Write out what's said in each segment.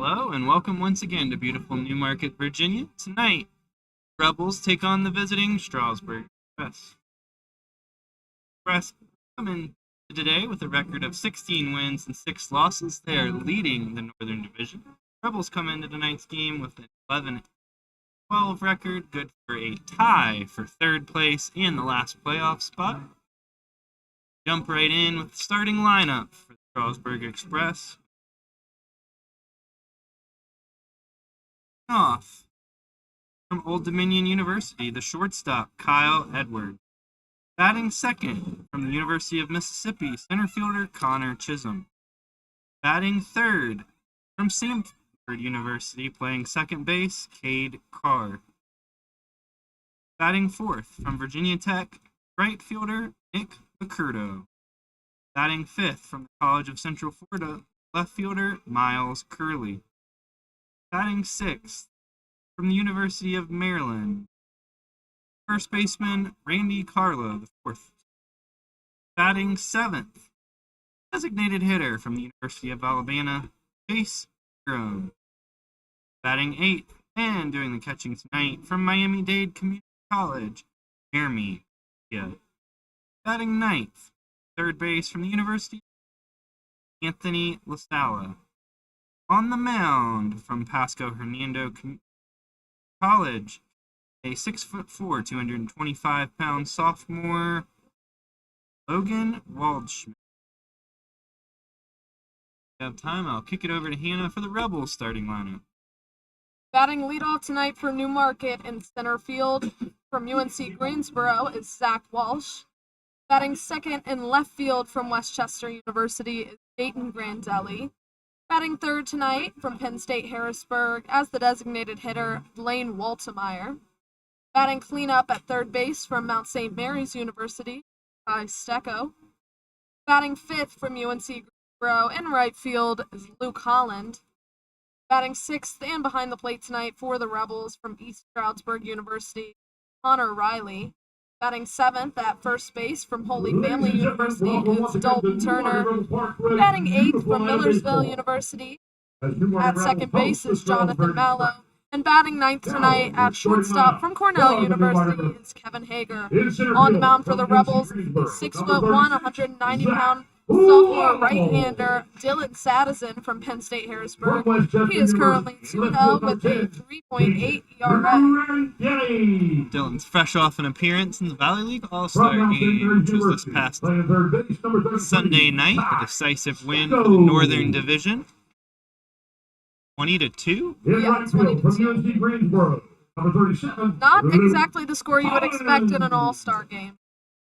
Hello and welcome once again to beautiful Newmarket, Virginia. Tonight, Rebels take on the visiting Strasburg Express. Express come in today with a record of 16 wins and 6 losses. They are leading the Northern Division. Rebels come into tonight's game with an 11-12 record, good for a tie for third place and the last playoff spot. Jump right in with the starting lineup for the Strasburg Express. Off from Old Dominion University, the shortstop Kyle Edwards. Batting second from the University of Mississippi, center fielder Connor Chisholm. Batting third from Samford University, playing second base, Cade Carr. Batting fourth from Virginia Tech, right fielder Nick McCurdo. Batting fifth from the College of Central Florida, left fielder Miles Curley. Batting sixth from the University of Maryland, first baseman Randy Carlo, the fourth. Batting seventh, designated hitter from the University of Alabama, Chase Grone. Batting eighth, and doing the catching tonight from Miami-Dade Community College, Jeremy. Batting ninth, third base from the University, Anthony LaSala. On the mound from Pasco Hernando College, a 6'4", 225-pound sophomore, Logan Waldschmidt. If you have time, I'll kick it over to Hannah for the Rebels starting lineup. Batting leadoff tonight for Newmarket in center field from UNC Greensboro is Zach Walsh. Batting second in left field from Westchester University is Dayton Grandelli. Batting third tonight from Penn State Harrisburg as the designated hitter, Blaine Waltemeyer. Batting cleanup at third base from Mount St. Mary's University, Kai Stecco. Batting fifth from UNC Greensboro in right field is Luke Holland. Batting sixth and behind the plate tonight for the Rebels from East Stroudsburg University, Connor Riley. Batting seventh at first base from Holy Family University is Dalton Turner. Batting eighth from Millersville University at second base is Jonathan Mallow. And batting ninth tonight at shortstop from Cornell University is Kevin Hager. On the mound for the Rebels, 6'1", 190-pound sophomore right-hander Dylan Sadison from Penn State Harrisburg. He is currently 2-0 with a 3.8 ERA. Dylan's fresh off an appearance in the Valley League All-Star game, which was this past Sunday night, a decisive win for the Northern Division. 20-2? Yeah, 20-2. Not exactly the score you would expect in an all-star game.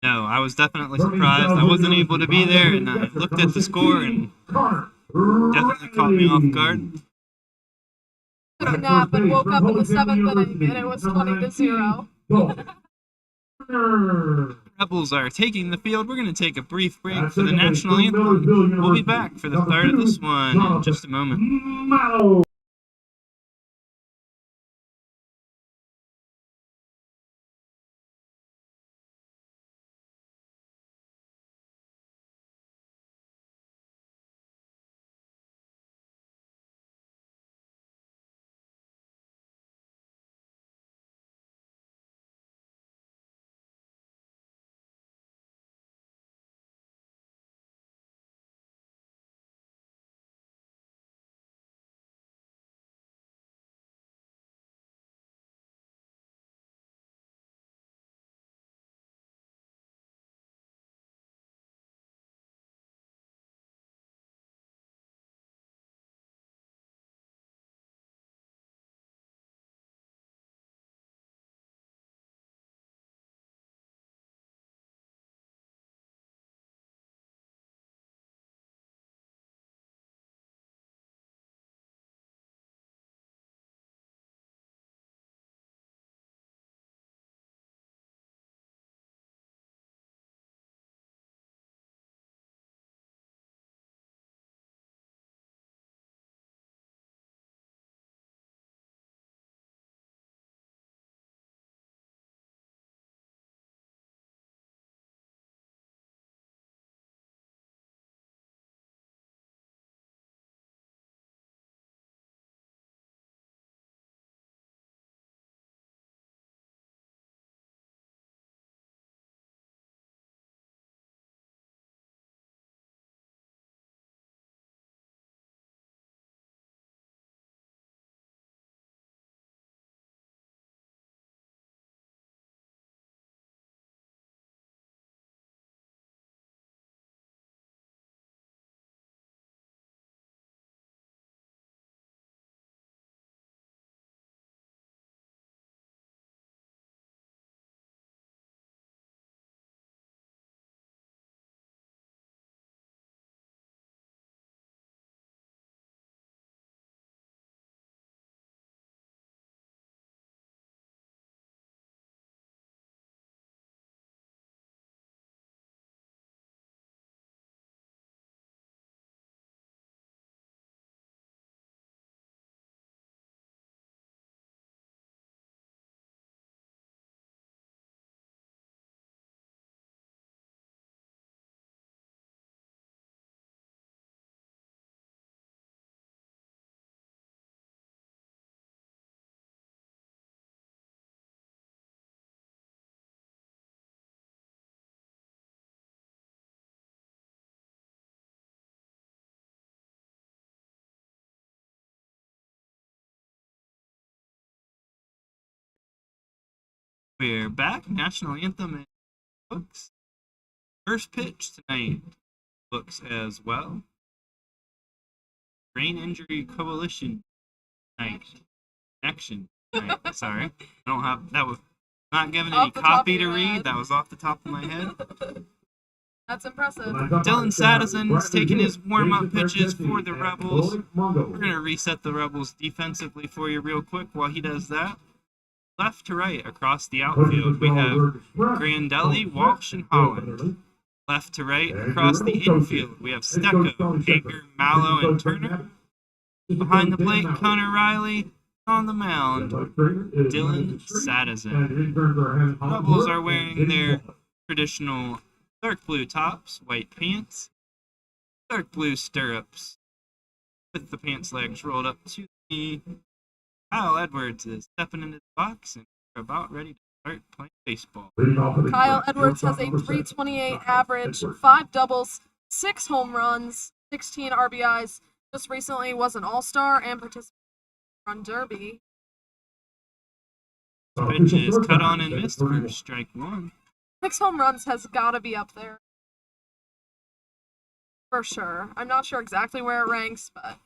No, I was definitely surprised. I wasn't able to be there, and I looked at the score and definitely caught me off guard. Took a nap and woke up in the seventh inning, and it was 20-0. Rebels are taking the field. We're going to take a brief break for the national anthem. We'll be back for the start of this one in just a moment. We're back. National anthem in books. First pitch tonight books as well. Brain Injury Coalition tonight. Action tonight. Sorry, I don't have that. Was not given any copy to read. That was off the top of my head. That's impressive. Dylan Sadison's taking his warm-up pitches for the Rebels. We're going to reset the Rebels defensively for you real quick while he does that. Left to right across the outfield, we have Grandelli, Walsh, and Holland. Left to right across the infield, we have Stecco, Hager, Mallow, and Turner. Behind the plate, Connor Riley. On the mound, Dylan Sadison. Rebels are wearing their traditional dark blue tops, white pants, dark blue stirrups, with the pants legs rolled up to the knee. Kyle Edwards is stepping into the box and we're about ready to start playing baseball. Kyle Edwards has a .328 average, 5 doubles, 6 home runs, 16 RBIs. Just recently was an all-star and participated in the Run Derby. Pitch is cut on and missed for strike 1. 6 home runs has got to be up there. For sure. I'm not sure exactly where it ranks, but...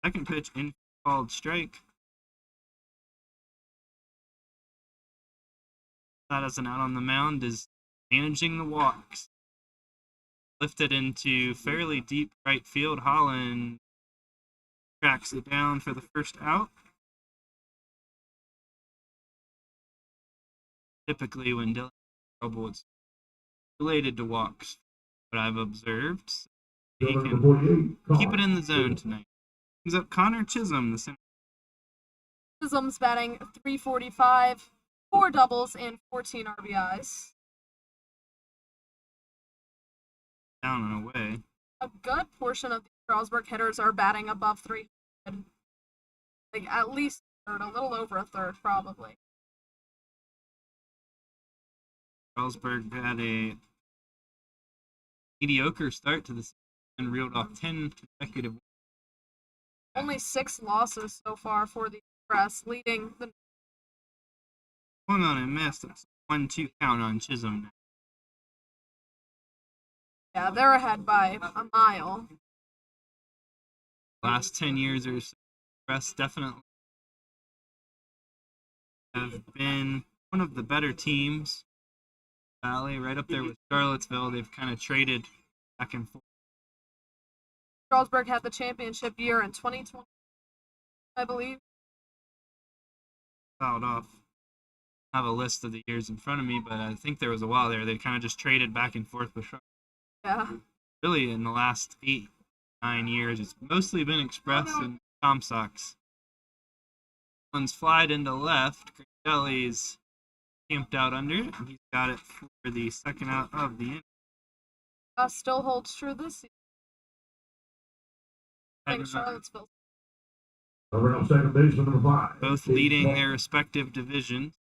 Second pitch in called strike. Sadison out on the mound is managing the walks. Lifted into fairly deep right field. Holland tracks it down for the first out. Typically, when Dylan trouble, it's related to walks. But I've observed he can keep it in the zone tonight. Brings up Connor Chisholm, the center. Chisholm's batting .345, 4 doubles, and 14 RBIs. Down and away. A good portion of the Strasburg hitters are batting above 300. Like at least a third, a little over a third, probably. Strasburg had a mediocre start to the season and reeled off 10 consecutive wins. Only 6 losses so far for the Express, leading the... Swung on and missed. It's a 1-2 count on Chisholm now. Yeah, they're ahead by a mile. Last 10 years or so, Express definitely have been one of the better teams. Valley, right up there with Charlottesville. They've kind of traded back and forth. Strasburg had the championship year in 2020, I believe. Fouled off. I have a list of the years in front of me, but I think there was a while there they kind of just traded back and forth with Charlotte. Yeah. Really, in the last 8-9 years, it's mostly been Express and Tom Sox. One's flied into left. Grandelli's camped out under it, and he's got it for the second out of the inning. Still holds true this season. I think Charlottesville. Over on second baseman number 5. Both leading their respective divisions.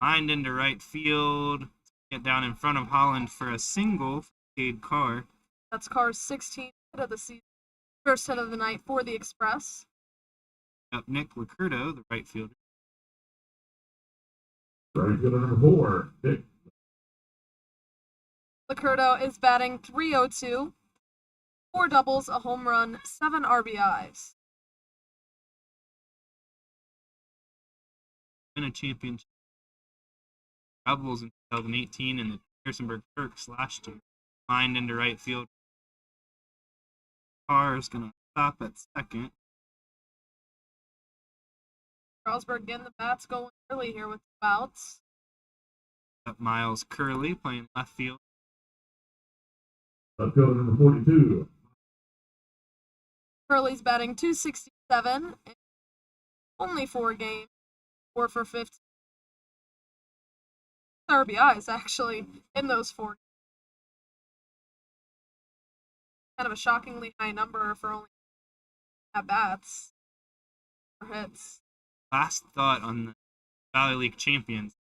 Lined into right field. Get down in front of Holland for a single for Cade Carr. That's Carr's 16th hit of the season. First hit of the night for the Express. Up Nick Licurdo, the right fielder. Right fielder number 4. Nick. Licurdo is batting .302, 4 doubles, a home run, 7 RBIs. Win a championship. Rebels in 2018 and the Harrisonburg Turks last year. Lined into right field. Carr is going to stop at second. Strasburg getting the bats going early here with the bouts. Up Miles Curley playing left field. Left fielder number 42. Curley's batting .267 in only 4 games, 4 for 15. RBIs actually in those 4 games. Kind of a shockingly high number for only at bats or hits. Last thought on the Valley League champions.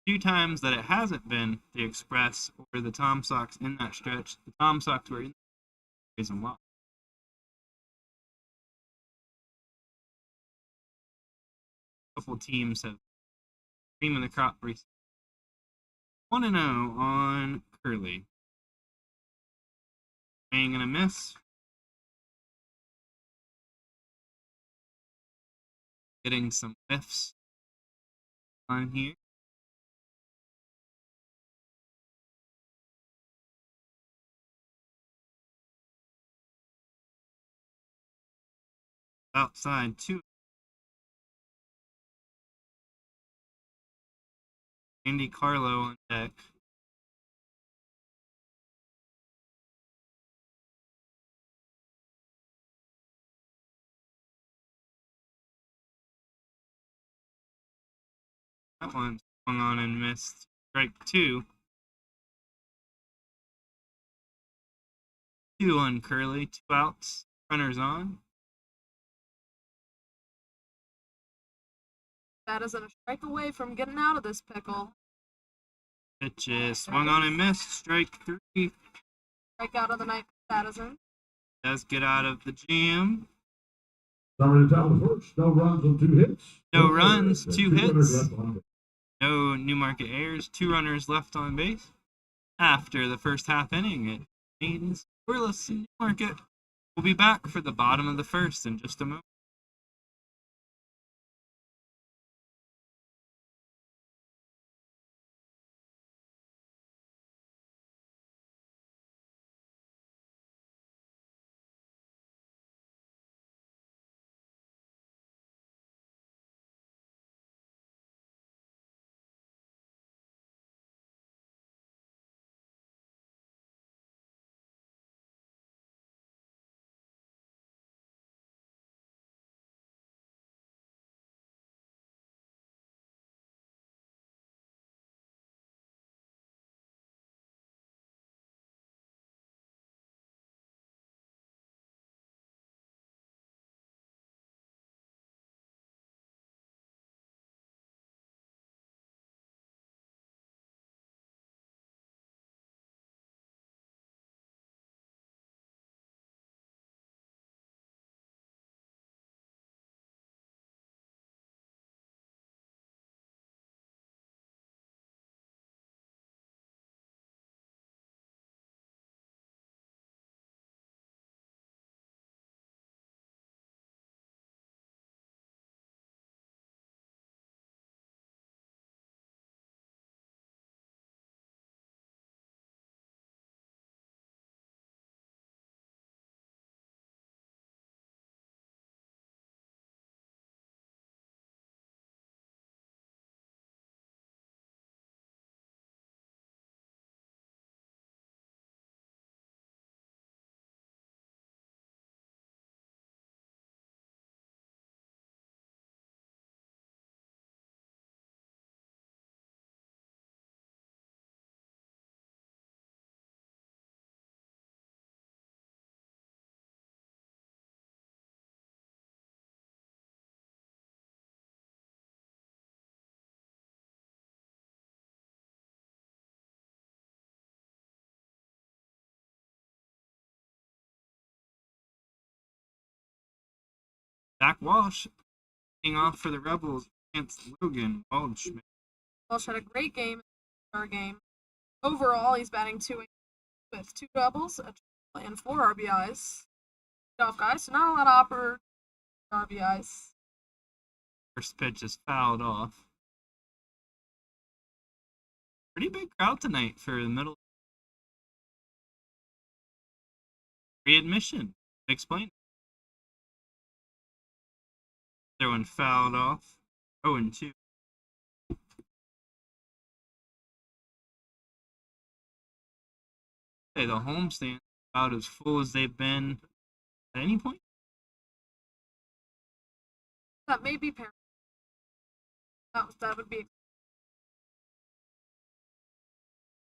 2 times that it hasn't been the Express or the Tom Sox in that stretch. The Tom Sox were in the reason why. couple teams have cream of the crop recently. 1-0 on Curly. Swing and a miss. Getting some whiffs on here. Outside 2. Andy Carlo on deck. That one swung on and missed. Strike 2. 2 on Curly. 2 outs. Runners on. That isn't a strike away from getting out of this pickle. Pitch is swung on and missed. Strike 3. Strike out of the night, Madison. Does get out of the jam. Summary to tell the first. No runs on 2 hits. No runs, 2 runners hits. left on base. No Newmarket errors. 2 runners left on base. After the first half inning, it means scoreless in Newmarket. We'll be back for the bottom of the first in just a moment. Zach Walsh leading off for the Rebels against Logan Waldschmidt. Walsh had a great game in our game. Overall, he's batting 2 with 2 doubles, a triple, and 4 RBIs. Off guys, so not a lot of RBIs. First pitch is fouled off. Pretty big crowd tonight for the middle. Readmission. Explain. Other one fouled off. 0-2. Hey, the homestand about as full as they've been at any point. That may be parent. That would be.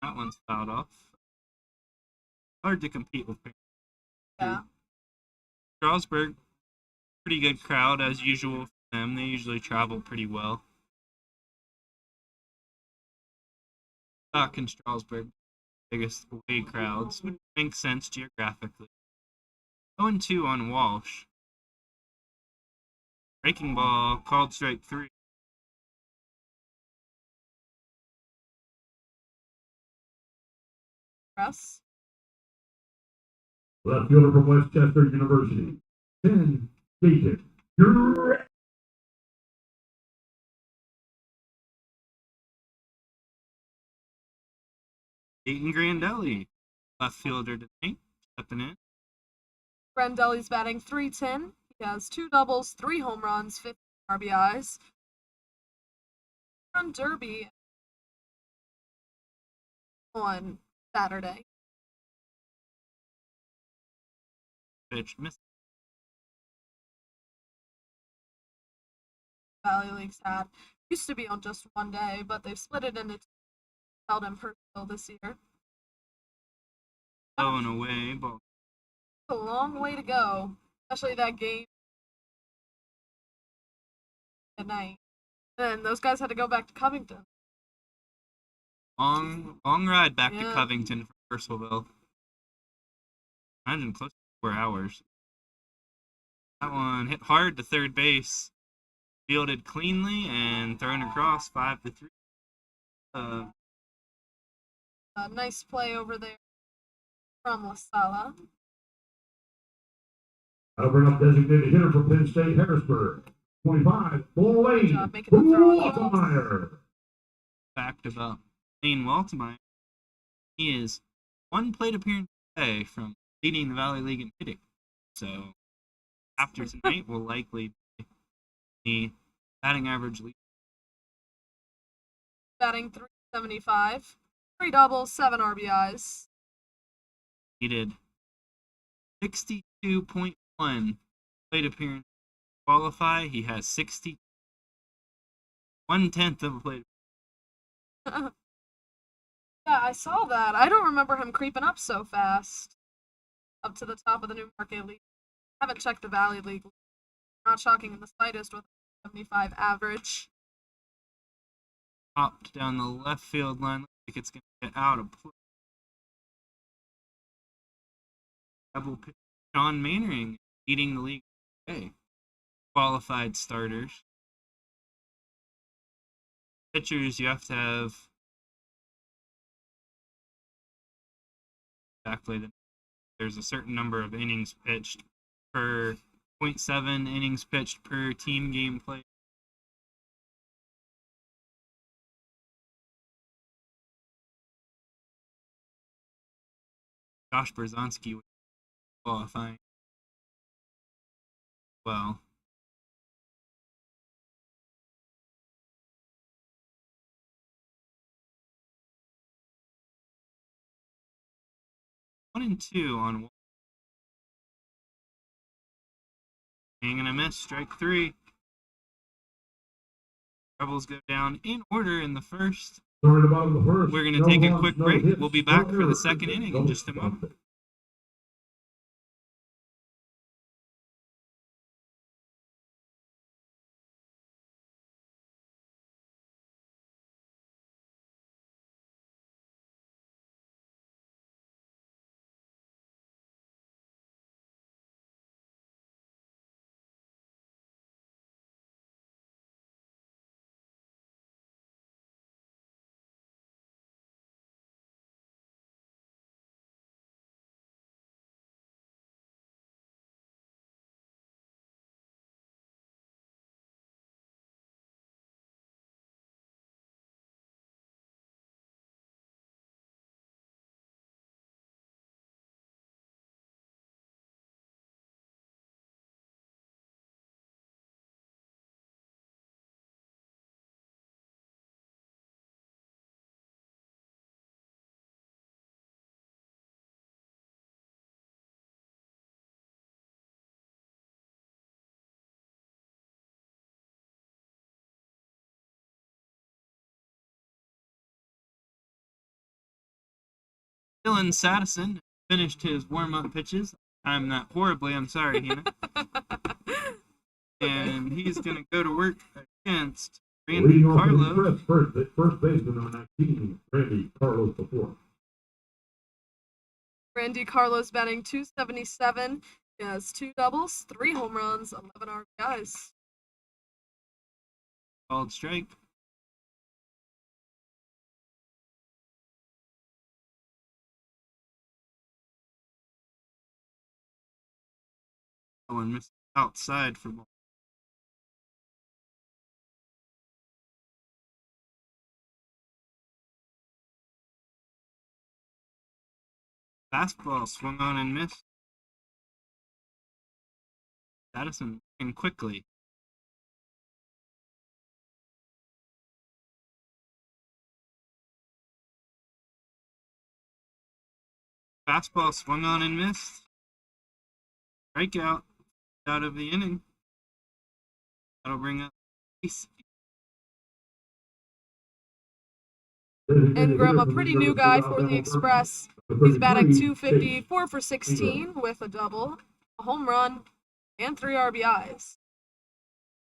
That one's fouled off. Hard to compete with. Yeah. Strasburg, pretty good crowd as usual for them. They usually travel pretty well. Back in Strasburg, biggest away crowds, would make sense geographically. 0-2 on Walsh. Breaking ball, called strike 3. press. Left fielder from Westchester University, Ken Deacon. You're Dayton Grandelli, left fielder tonight, stepping in. Grandelli's batting .310. He has 2 doubles, 3 home runs, 15 RBIs. On Derby on Saturday. Pitch missed. Valley League's had. Used to be on just one day, but they've split it into two. Held in Purcell this year. Low and away, but A long way to go, especially that game at night. And those guys had to go back to Covington. long ride back to Yeah. Covington from Purcellville. Imagine close to 4 hours. That one hit hard to third base. Fielded cleanly and thrown across 5-3. Nice play over there from La Sala. I'll bring up designated hitter for Penn State Harrisburg, 25, Bull Lane. Good job making the throw on the ball. Waltemeyer. Fact about Lane Waltemeyer, he is 1 plate appearance away from leading the Valley League in hitting. So after tonight, will likely be the batting average lead. Batting .375. 3 doubles, 7 RBIs. He did 62.1 plate appearance to qualify. He has 60, 1/10 of a plate. Yeah, I saw that. I don't remember him creeping up so fast. Up to the top of the Newmarket League. Haven't checked the Valley League. Not shocking in the slightest with a 75 average. Popped down the left field line. Looks like it's going to get out of play. Double pitch. Sean Mainring leading the league today. Qualified starters. Pitchers, you have to have exactly there's a certain number of innings pitched per 0.7 innings pitched per team game play. Josh Berzonski was qualifying. Well, one and two on hanging a miss, strike 3. Rebels go down in order in the first. Starting about the first. We're going to No take a runs, quick no break. hits, We'll be no back for the errors. second inning in just a moment. Dylan Sadison finished his warm-up pitches. I'm not horribly, I'm sorry, Hannah. And he's going to go to work against Randy Leading off the Carlo. first baseman number 19, Randy Carlos before. Randy Carlos batting .277. He has 2 doubles, 3 home runs, 11 RBIs. Called strike. That one missed outside for ball. Fastball swung on and missed. Addison looking quickly. Fastball swung on and missed. Strikeout out of the inning. That'll bring up Ace. Ingram, a pretty new guy for the Express. He's batting .250, 4 for 16 with a double, a home run, and 3 RBIs.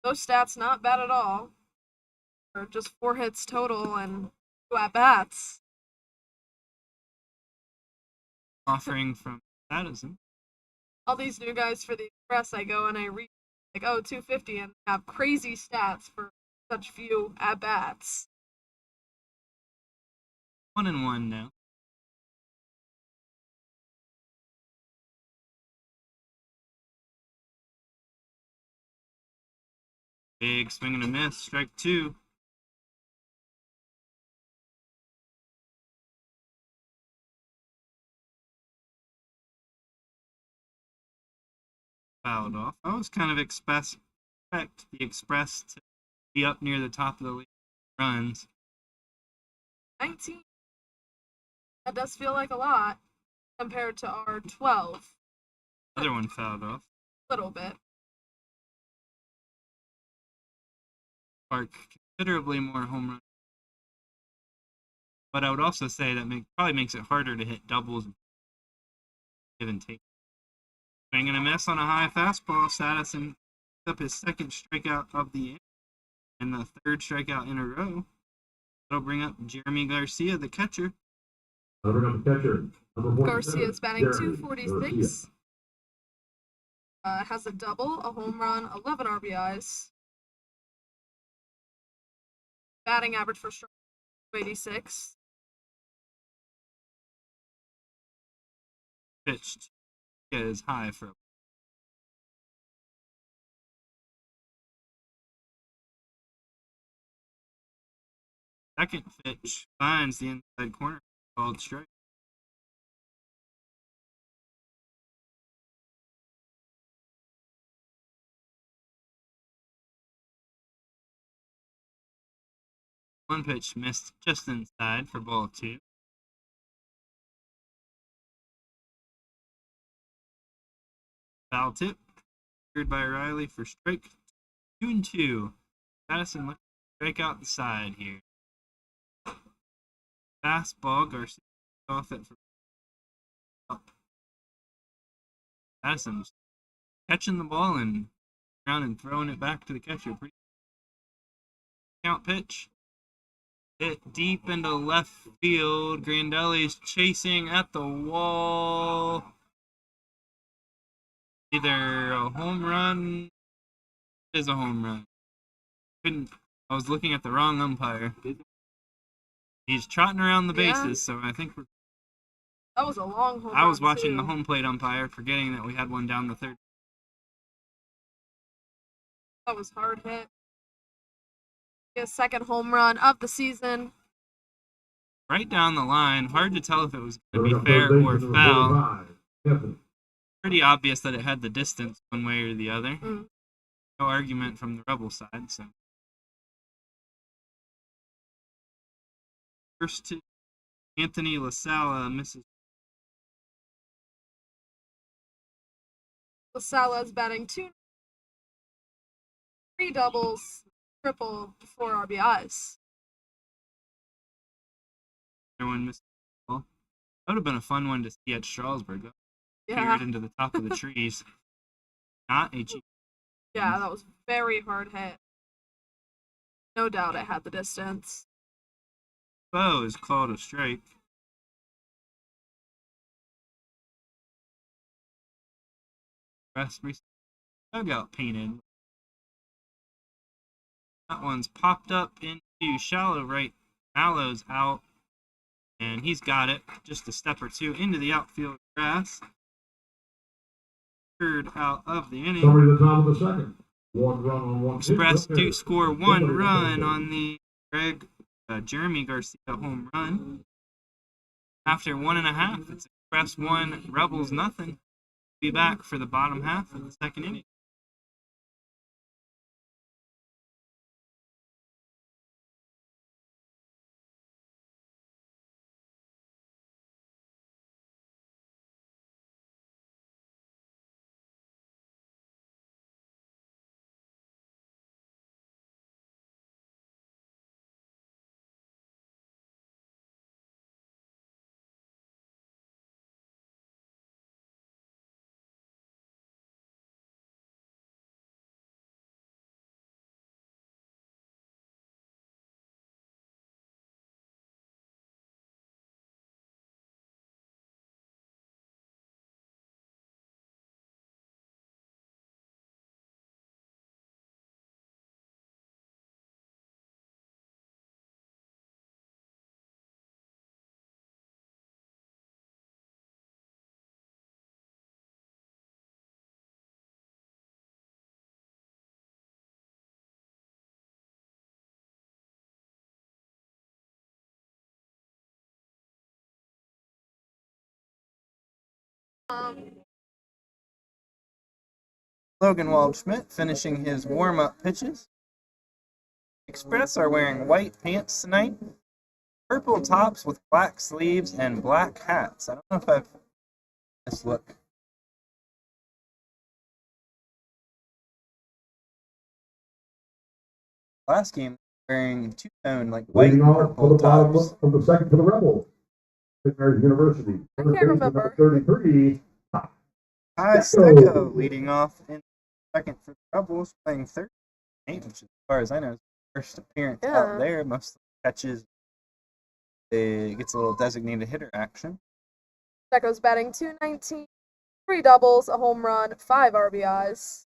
Those stats not bad at all. Or just 4 hits total and 2 at-bats. Offering from Addison. All these new guys for the Express, I go and I read, like, oh, 250, and have crazy stats for such few at-bats. 1-1 now. Big swing and a miss. Strike 2. Fouled off. I was kind of expect the Express to be up near the top of the league runs. 19. That does feel like a lot compared to our 12. Other one fouled off. A little bit. Spark considerably more home runs. But I would also say that probably makes it harder to hit doubles. Give and take. Swing and a miss on a high fastball. Addison picked up his second strikeout of the inning and the third strikeout in a row. That'll bring up Jeremy Garcia, the catcher. Garcia's batting .246. Has a double, a home run, 11 RBIs. Batting average for strike 86. Pitched is high for a second pitch. Finds the inside corner. Called strike. One pitch missed just inside for ball 2. Foul tip. Cleared by Riley for strike 2-2. Addison looking to strike out the side here. Fastball. Garcia off it for up. Addison's catching the ball and around and throwing it back to the catcher. Pretty count pitch. Hit deep into left field. Grandelli's chasing at the wall. Either a home run. It is a home run. I was looking at the wrong umpire. He's trotting around the bases, so I think that was a long home run. I was watching too. The home plate umpire, forgetting that we had one down the third. That was hard hit. His second home run of the season. Right down the line. Hard to tell if it was going to be fair or foul. Pretty obvious that it had the distance one way or the other. No argument from the Rebel side. So first to Anthony LaSala misses. LaSala's batting 2, 3 doubles, triple, 4 RBIs. Everyone missed the ball. That would have been a fun one to see at Strasburg. Yeah. Peered into the top of the trees. Not a cheap. Yeah, that was very hard hit. No doubt it had the distance. Bo is called a strike. Rest dugout painted. That one's popped up into shallow right. Mallow's out. And he's got it just a step or two into the outfield grass. third out of the inning. Summary of the top of the second. 1 run on 1 hit. Express No do errors. score 1 Nobody run got on the Jeremy Garcia home run. After 1.5, it's Express 1, Rebels nothing. Be back for the bottom half of the second inning. Logan Waldschmidt finishing his warm-up pitches. Express are wearing white pants tonight, purple tops with black sleeves, and black hats. I don't know if I've this look. Last game, wearing two-tone, like white Leading and off for purple the bottom tops. of the second for the Rebels. St. Mary's University. I can't remember. 33. Ty Stecco leading off in second for the Rebels, playing third, which as far as I know is his first appearance out there. Most of the catches, it gets a little designated hitter action. Stecco's batting .219, 3 doubles, a home run, 5 RBIs.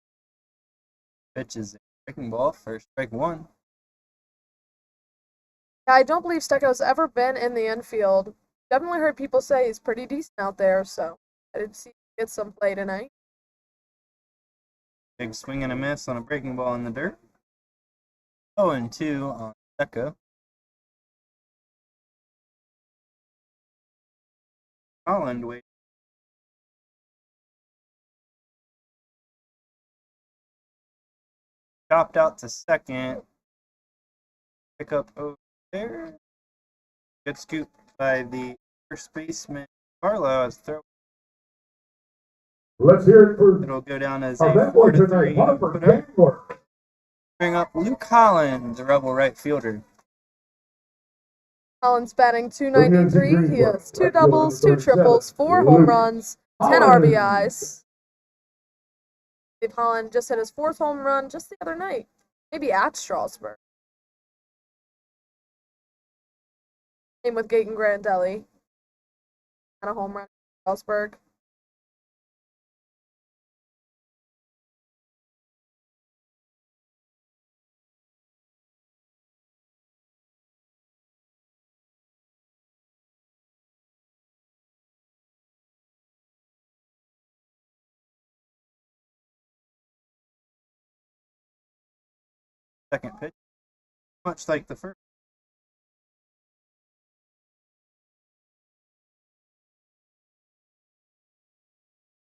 Pitch is a breaking ball, first strike 1. I don't believe Stecco's ever been in the infield. Definitely heard people say he's pretty decent out there, so I did see him get some play tonight. Big swing and a miss on a breaking ball in the dirt. 0-2 on Stecco. Holland wait. Chopped out to second. Pick up over there. Good scoop by the first baseman Carlo as throw. Let's hear it for It'll go down as our a vet boy 4-3 tonight, Harper opener. Gaylord. Bring up Luke Holland, the Rebel right fielder. Holland's batting .293. He has 2 doubles, 2 triples, 4 home runs, 10 RBIs. Steve Holland just hit his 4th home run just the other night, maybe at Strasburg. Same with Gaten Grandelli. Had a home run at Strasburg. Second pitch, much like the first.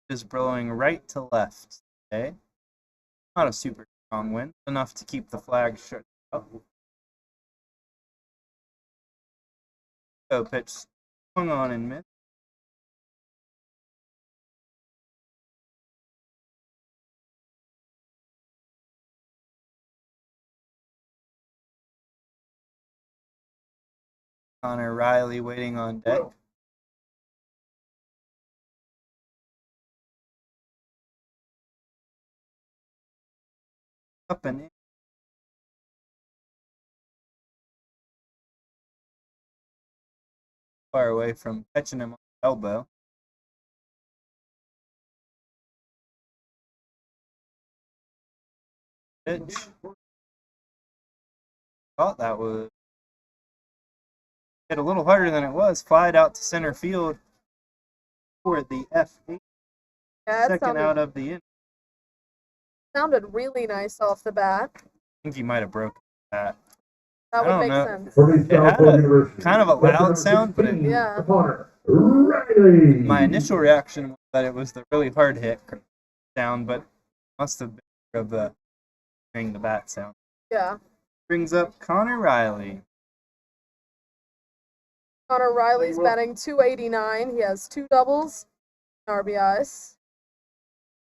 Is blowing right to left today. Not a super strong wind, enough to keep the flag shut up. Go pitch swung on and missed. Connor Riley waiting on deck. Up and in. Far away from catching him on the elbow. Pitch. Thought that was hit a little harder than it was. Flied out to center field for the F8. Yeah, it second out of the inning. sounded really nice off the bat. I think he might have broken that. That I would don't make know. sense. From East It had Southfield a University. kind of a Catcher loud number sound, but 16, Yeah. Connor Riley. my initial reaction was that it was the really hard hit sound, but must have been of the hearing the bat sound. Yeah. Brings up Connor Riley. Connor Riley's batting 289. He has 2 doubles, and RBIs.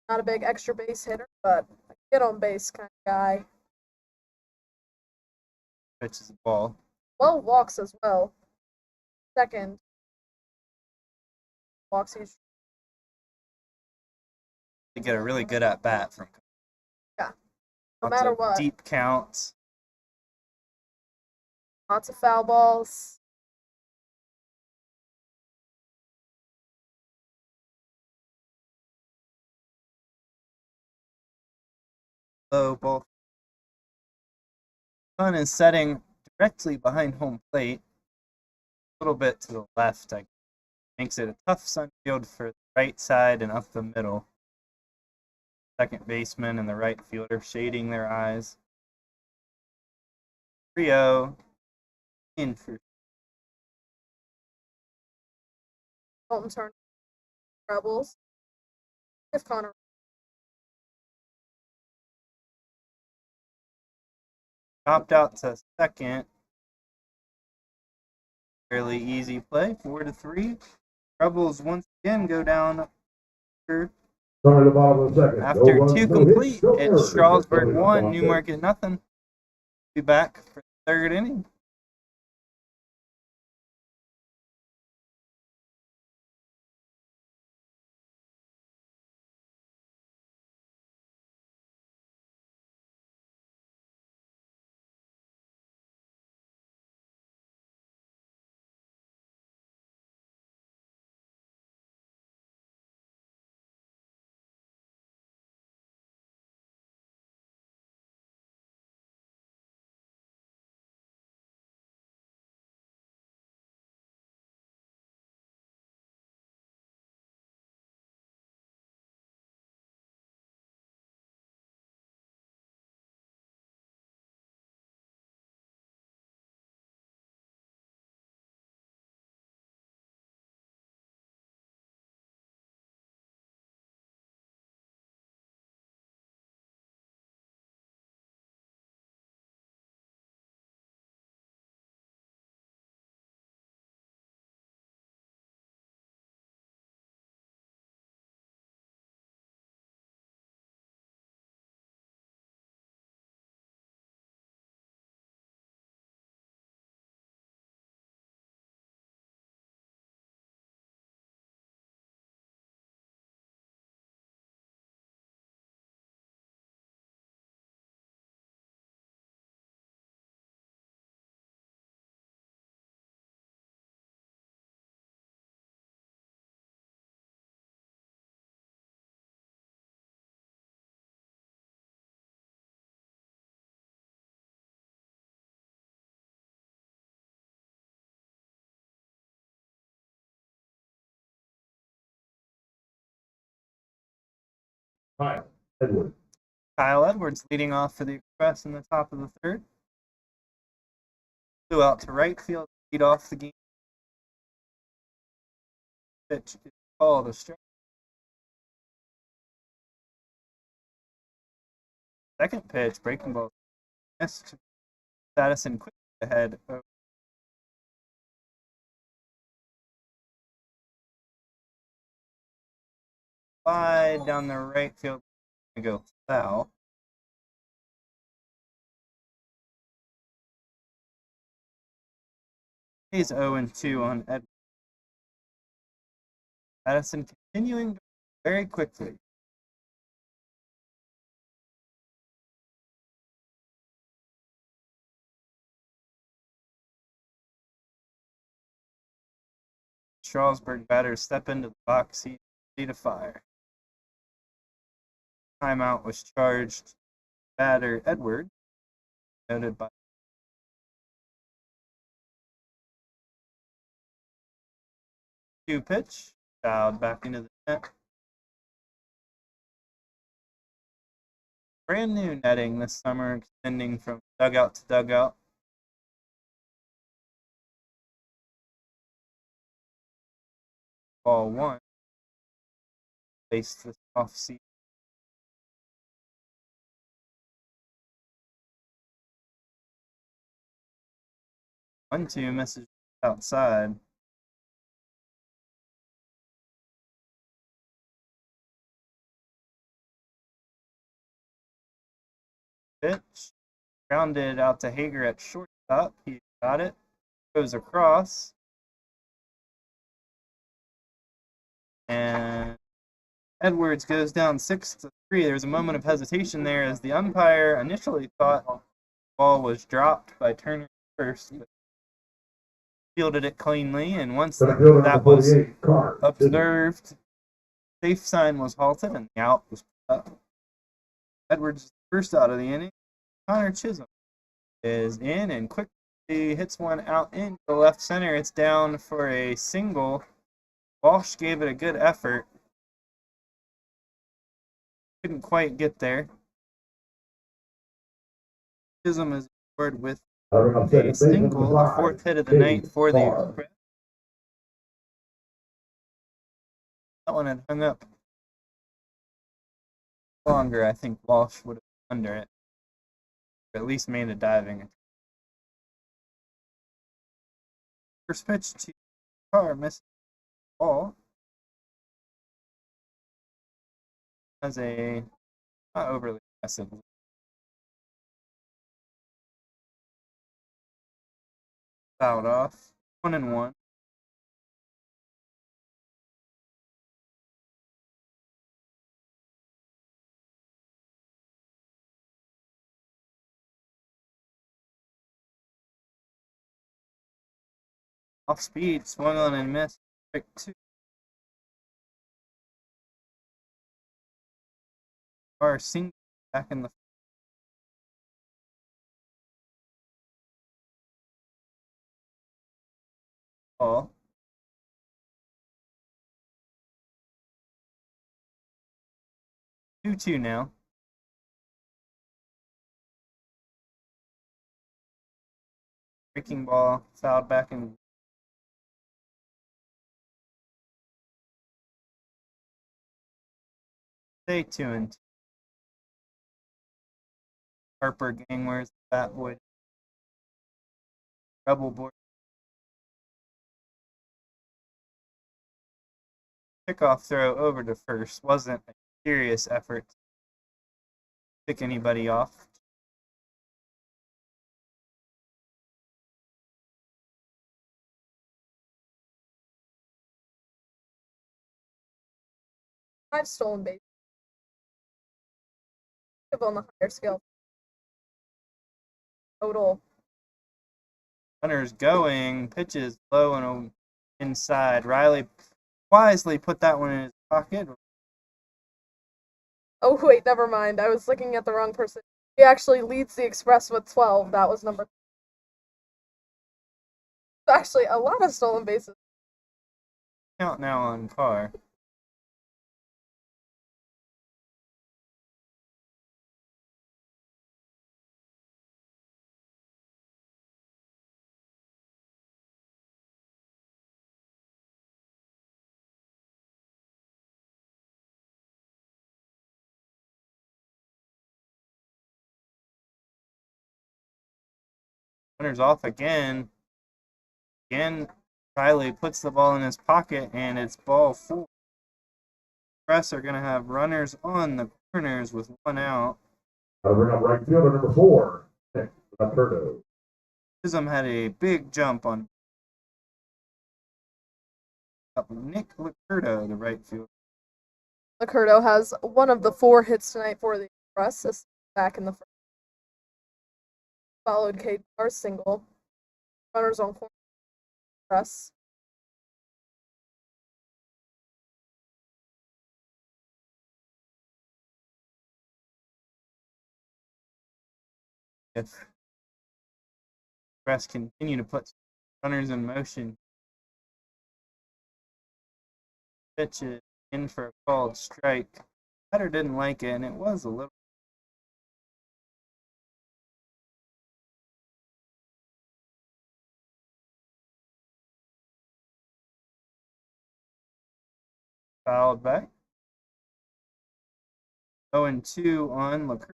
Not a big extra base hitter, but a get on base kind of guy. Pitches the ball. Well, walks as well. Second. Walks each. To get a really good at bat from. Yeah. No Lots matter of what. deep counts. Lots of foul balls. Low ball. Sun is setting directly behind home plate. A little bit to the left. Makes it a tough sun field for the right side and up the middle. Second baseman and the right fielder shading their eyes. 3-0 in for Colton Turner. Rebels. If Connor. chopped out to second. Fairly easy play, 4-3. Rebels once again go down Start at the bottom of the second. after No runs, 2 no complete. hits, no It's errors. Strasburg That's 1, all Newmarket nothing. Be back for the 3rd inning. Kyle Edwards. Kyle Edwards leading off for the Express in the top of the 3rd. Flew out to right field, lead off the game. Pitch is called a strike. Second pitch, breaking ball. Missed. Addison quickly ahead. Wide down the right field. Go foul. He's 0-2 on Edwards. Addison continuing very quickly. Strasburg batters step into the box. He's ready to fire. Timeout was charged. Batter Edward, noted by 2 pitch, fouled back into the net. brand new netting this summer, extending from dugout to dugout. Ball 1. Placed this off season. 1-2 misses outside. Pitch. Grounded out to Hager at shortstop. He got it. Goes across. And Edwards goes down 6-3. There's a moment of hesitation there as the umpire initially thought the ball was dropped by Turner first, but fielded it cleanly. And once that was observed, safe sign was halted and the out was put up. Edwards' first out of the inning. Connor Chisholm is in and quickly hits one out into the left center. It's down for a single. Walsh gave it a good effort. Couldn't quite get there. Chisholm is scored with a single, the fourth hit of the night for the Express. That one had hung up longer. I think Walsh would have been under it, or at least made a diving. First pitch to Carr, missed the ball. Has a not overly aggressive. Fouled off. 1-1. Off speed, swung on and missed. Strike 2. Carr single back in the ball. Two now. Breaking ball, fouled back in. Stay 2-2. Harper gang, where's the bat boy? Rebel boy. Pickoff throw over to first. Wasn't a serious effort to pick anybody off. Five stolen bases. On the higher scale. Total. Runners going. Pitches low and inside. Riley wisely put that one in his pocket. Oh, wait, never mind. I was looking at the wrong person. He actually leads the Express with 12. That was number. Actually, a lot of stolen bases. Count now on Carr. Runners off again. Again, Riley puts the ball in his pocket, and it's ball 4. Express are going to have runners on the corners with one out. Bring up right fielder number 4, Nick Licurdo. Chisholm had a big jump on Nick Licurdo, the right fielder. Licurdo has one of the 4 hits tonight for the Express. This back in the first. Followed Cade Carr's single. Runners on corner. Press. If Express continue to put runners in motion, pitch it in for a called strike. Batter didn't like it, and it was a little fouled back. 0-2 on LaCroix.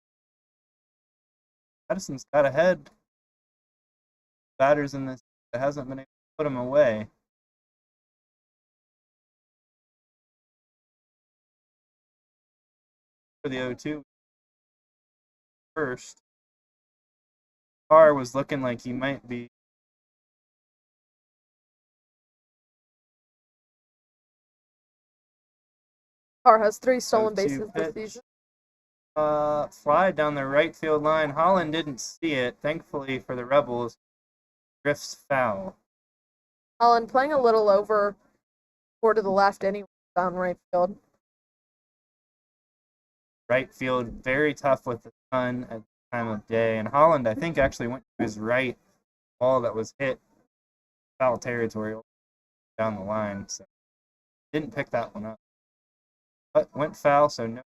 Madison's got ahead. Batters in this that hasn't been able to put him away. For the 0-2 first. Carr was looking like he might be. Carr has 3 stolen 0-2 bases this pitch. season. Fly down the right field line. Holland didn't see it. Thankfully for the Rebels, drifts foul. Holland playing a little over or to the left anyway down right field. Right field, very tough with the sun at the time of day. And Holland, I think, actually went to his right ball that was hit foul territory down the line. So didn't pick that one up. But went foul, so no.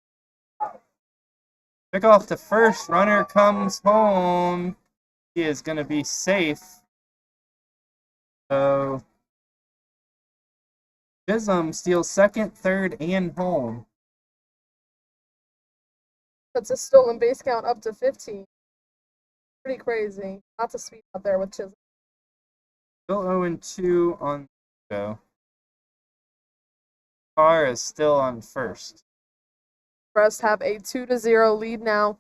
Pick off to first. Runner comes home. He is going to be safe. So Chisholm steals second, third, and home. That's a stolen base count up to 15. Pretty crazy. Lots of speed out there with Chisholm. Still 0-2 on the show. Carr is still on first. Brest have a 2-0 lead now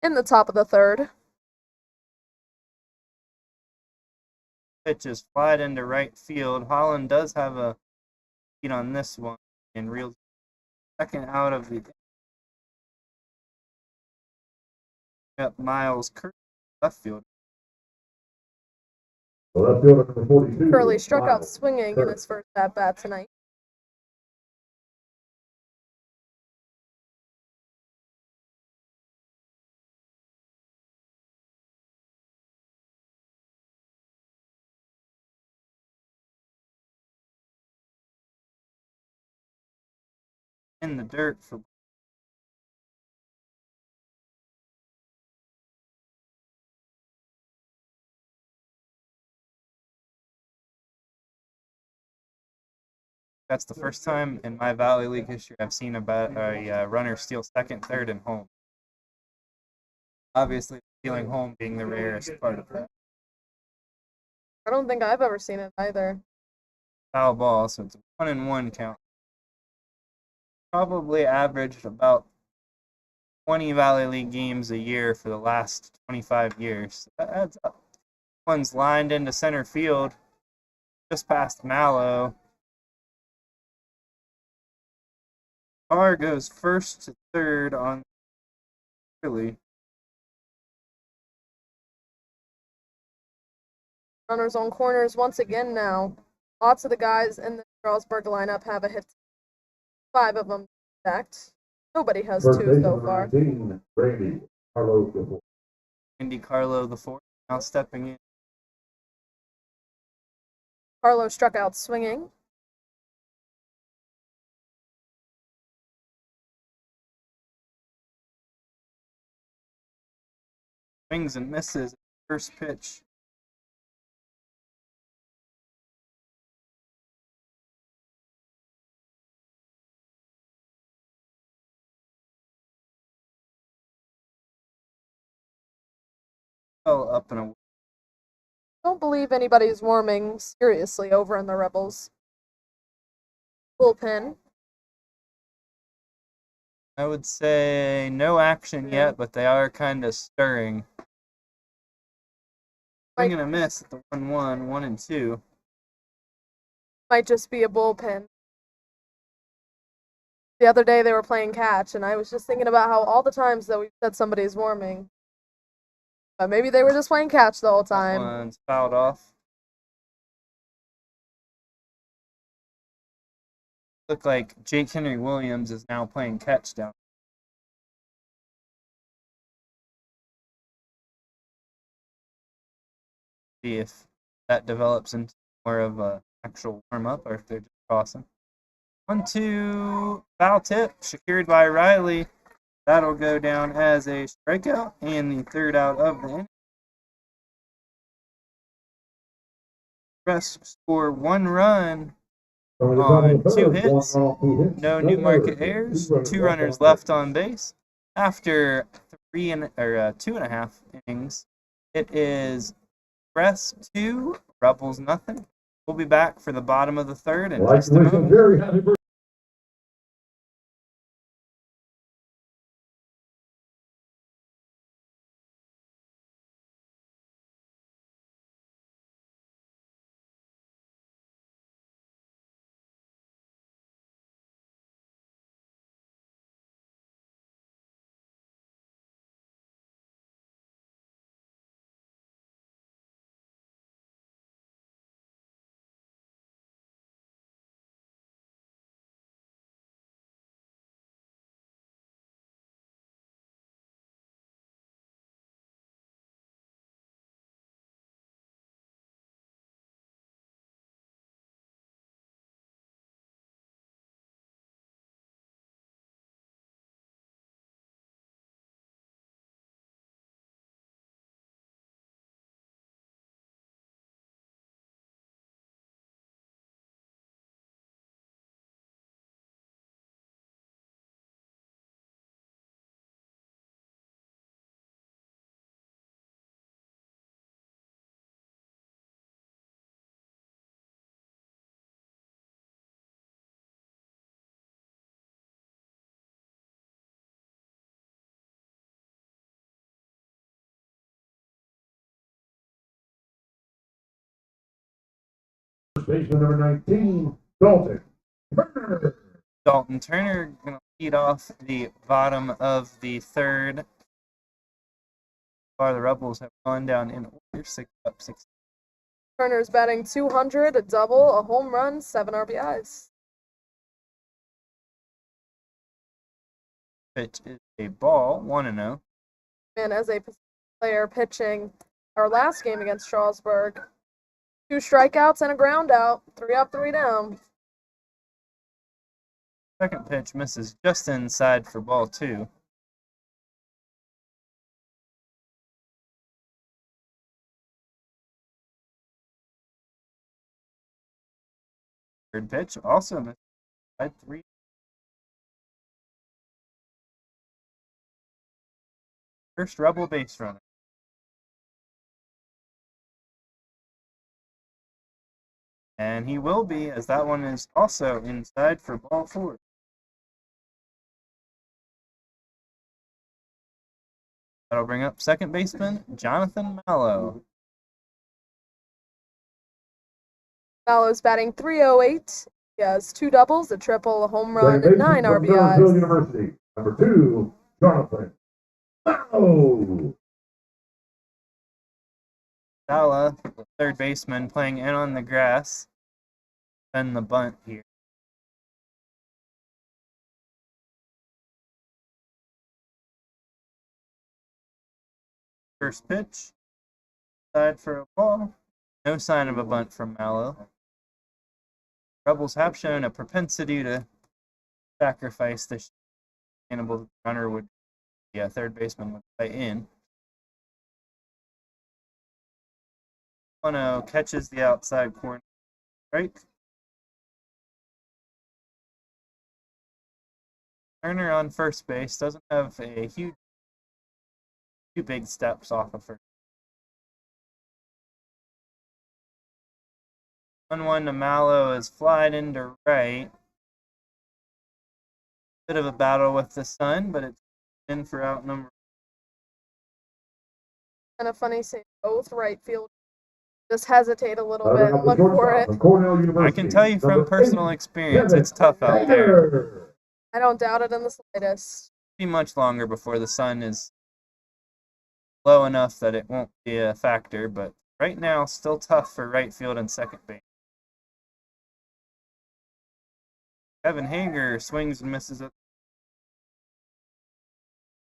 in the top of the third. Pitch is flat into right field. Holland does have a lead on this one and reels second out of the. Up Miles Curley, left field. The left fielder number 42. Curley struck out Miles swinging in Curley. his first at-bat tonight. In the dirt for. That's the first time in my Valley League history I've seen a runner steal second, third, and home. Obviously, stealing home being the rarest part of that. I don't think I've ever seen it either. Foul ball, so it's a 1-1 count. Probably averaged about 20 Valley League games a year for the last 25 years. That adds up. One's lined into center field, just past Mallow. Carr goes first to third on Curley. Runners on corners once again now. Lots of the guys in the Charlesburg lineup have a hit. 5 of them stacked. Nobody has First 2 baseman so number far. 19, Randy Carlos IV. Andy Carlo the fourth now stepping in. Carlo struck out swinging. Swings and misses. First pitch. Fell up and away. Don't believe anybody's warming seriously over in the Rebels bullpen. I would say no action yet, but they are kind of stirring. Swing and a miss at the 1-1, 1-2. Might just be a bullpen. The other day they were playing catch, and I was just thinking about how all the times that we said somebody's warming. But maybe they were just playing catch the whole That time. one's fouled off. Look like Jake Henry Williams is now playing catch down. See if that develops into more of a actual warm-up or if they're just tossing. 1-2, foul tip, secured by Riley. That'll go down as a strikeout and the third out of the inning. Rest score 1 run on 2 hits, no Newmarket errors, 2 runners left on base. After 2.5 innings, it is Express 2, Rebels nothing. We'll be back for the bottom of the third in just a moment. Very happy birthday. Baseman number 19, Dalton Turner. Dalton Turner going to lead off the bottom of the third. Far the Rebels have gone down in order, 6 up, 6. Turner's batting 200, a double, a home run, 7 RBIs. Pitch is a ball, 1-0. And as a player pitching our last game against Strasburg, 2 strikeouts and a ground out, 3 up, 3 down. Second pitch misses just inside for ball 2. Third pitch also misses inside 3. First Rebel base runner. And he will be, as that one is also inside for ball 4. That'll bring up second baseman Jonathan Mallow. Mallow's batting 308. He has 2 doubles, a triple, a home run, and 9 RBIs. University, number 2, Jonathan Mallow. Sala, the third baseman, playing in on the grass. And the bunt here. First pitch. Side for a ball. No sign of a bunt from Mallow. Rebels have shown a propensity to sacrifice the sustainable runner would, third baseman would play in. 1-0 catches the outside corner strike. Turner on first base doesn't have a few big steps off of first. 1-1 to Mallow is flied into right. Bit of a battle with the sun, but it's in for out number. Kind of funny seeing both right field just hesitate a little bit and look for it. I can tell you from personal experience, it's tough out there. I don't doubt it in the slightest. Be much longer before the sun is low enough that it won't be a factor, but right now, still tough for right field and second base. Kevin Hager swings and misses it.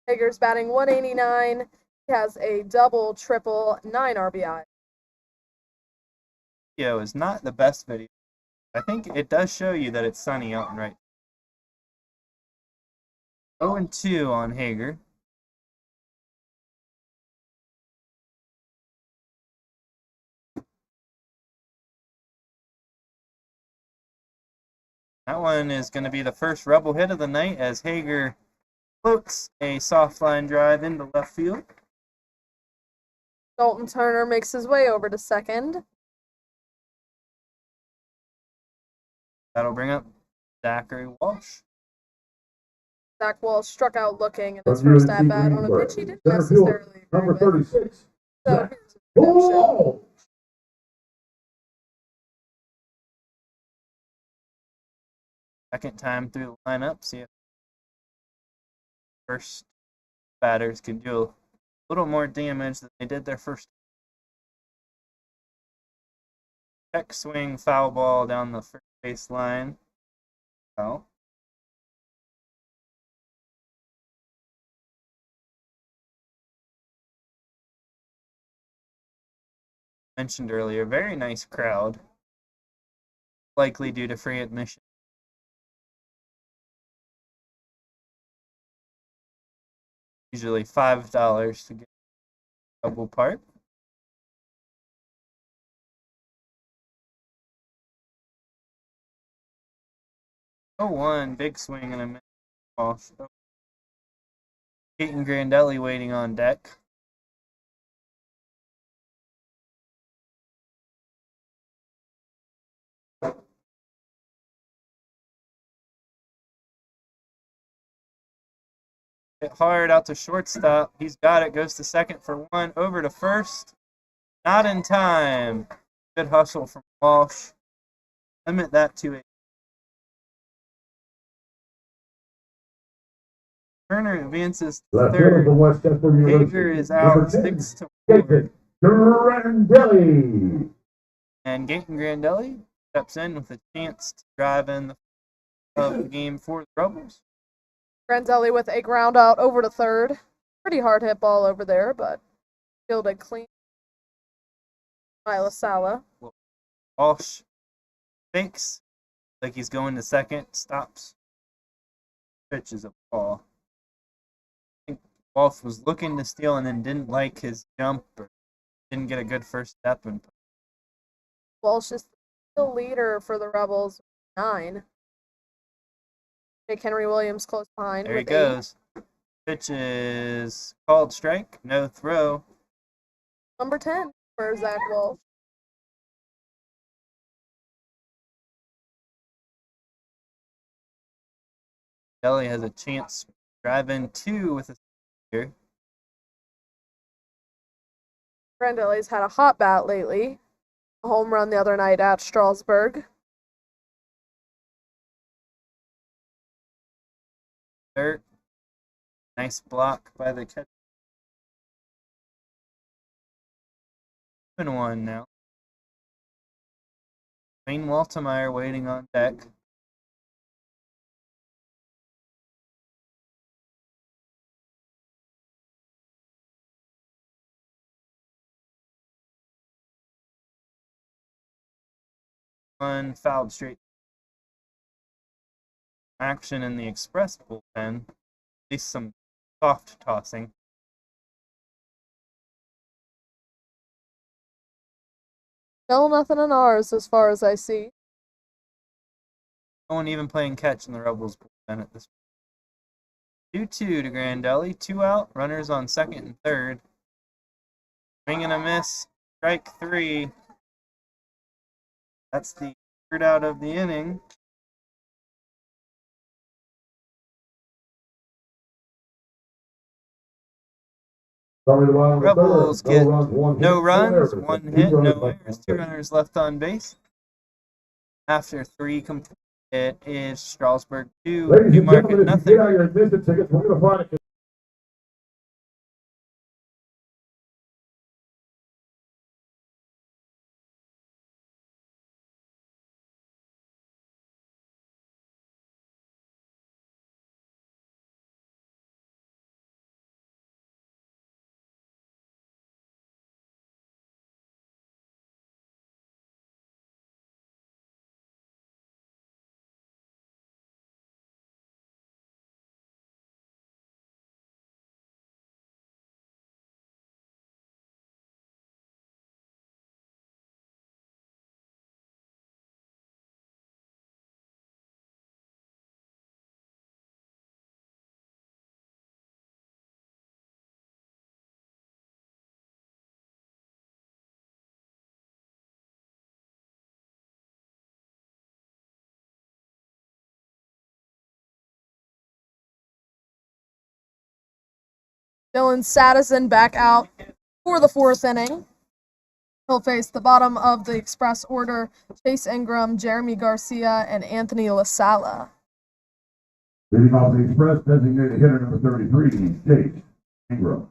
Hager's batting 189. He has a double, triple, 9 RBI. Video is not the best video. I think it does show you that it's sunny out and right. 0-2 on Hager. That one is going to be the first Rebel hit of the night as Hager floats a soft line drive into left field. Dalton Turner makes his way over to second. That'll bring up Zachary Walsh. Zach Walsh struck out looking in his From first UNC at-bat on a Greensboro, pitch he didn't center fielder, necessarily agree number with. 36, So Zach here's his redemption. Walsh. Second time through the lineup. See if first batters can do a little more damage than they did their first. Check swing, foul ball down the first base line. Foul. Mentioned earlier, very nice crowd. Likely due to free admission. Usually $5 to get Rebel Park. Oh, one big swing and a miss off. Peyton Grandelli waiting on deck. Hit hard out to shortstop. He's got it. Goes to second for one. Over to first. Not in time. Good hustle from Walsh. Limit that to a Turner advances to Left fielder third. from Westchester University, Hager is number out 10, 6-4. Gaten Grandelli. And Gaten Grandelli steps in with a chance to drive in the game for the Rebels. Grandelli with a ground out over to third. Pretty hard hit ball over there, but fielded clean by LaSala. Walsh fakes like he's going to second, stops, pitches a ball. I think Walsh was looking to steal and then didn't like his jump or didn't get a good first step. And Walsh is the leader for the Rebels, 9. Jake Henry Williams close behind there he with 8. goes. Pitch is called strike, no throw. Number 10 for Zach Walsh. Delhi has a chance to drive in 2 with a here. Grandelli's had a hot bat lately. A home run the other night at Strasburg. Third. Nice block by the catcher. 2-1 now. Wayne Waltemeyer waiting on deck. One fouled straight. Action in the Express bullpen. At least some soft tossing. Still nothing in ours as far as I see. No one even playing catch in the Rebels bullpen at this point. 2-2 to Grandelli. 2 out. Runners on second and third. Swing and a miss. Strike 3. That's the third out of the inning. Rebels get no runs, 1 hit, no errors, 2 runners left on base. After 3 complete, it is Strasburg 2, Newmarket nothing. Dylan Sadison back out for the 4th inning. He'll face the bottom of the Express order, Chase Ingram, Jeremy Garcia, and Anthony LaSala. Leading off the Express, designated hitter number 33, Chase Ingram.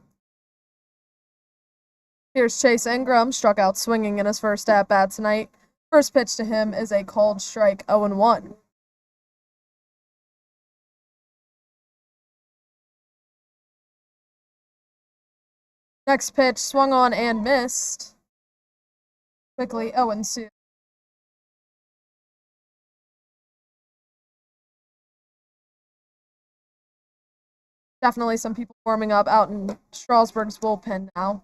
Here's Chase Ingram, struck out swinging in his first at-bat tonight. First pitch to him is a called strike, 0-1. Next pitch, swung on and missed. Quickly, 0-2. Definitely some people warming up out in Strasburg's bullpen now.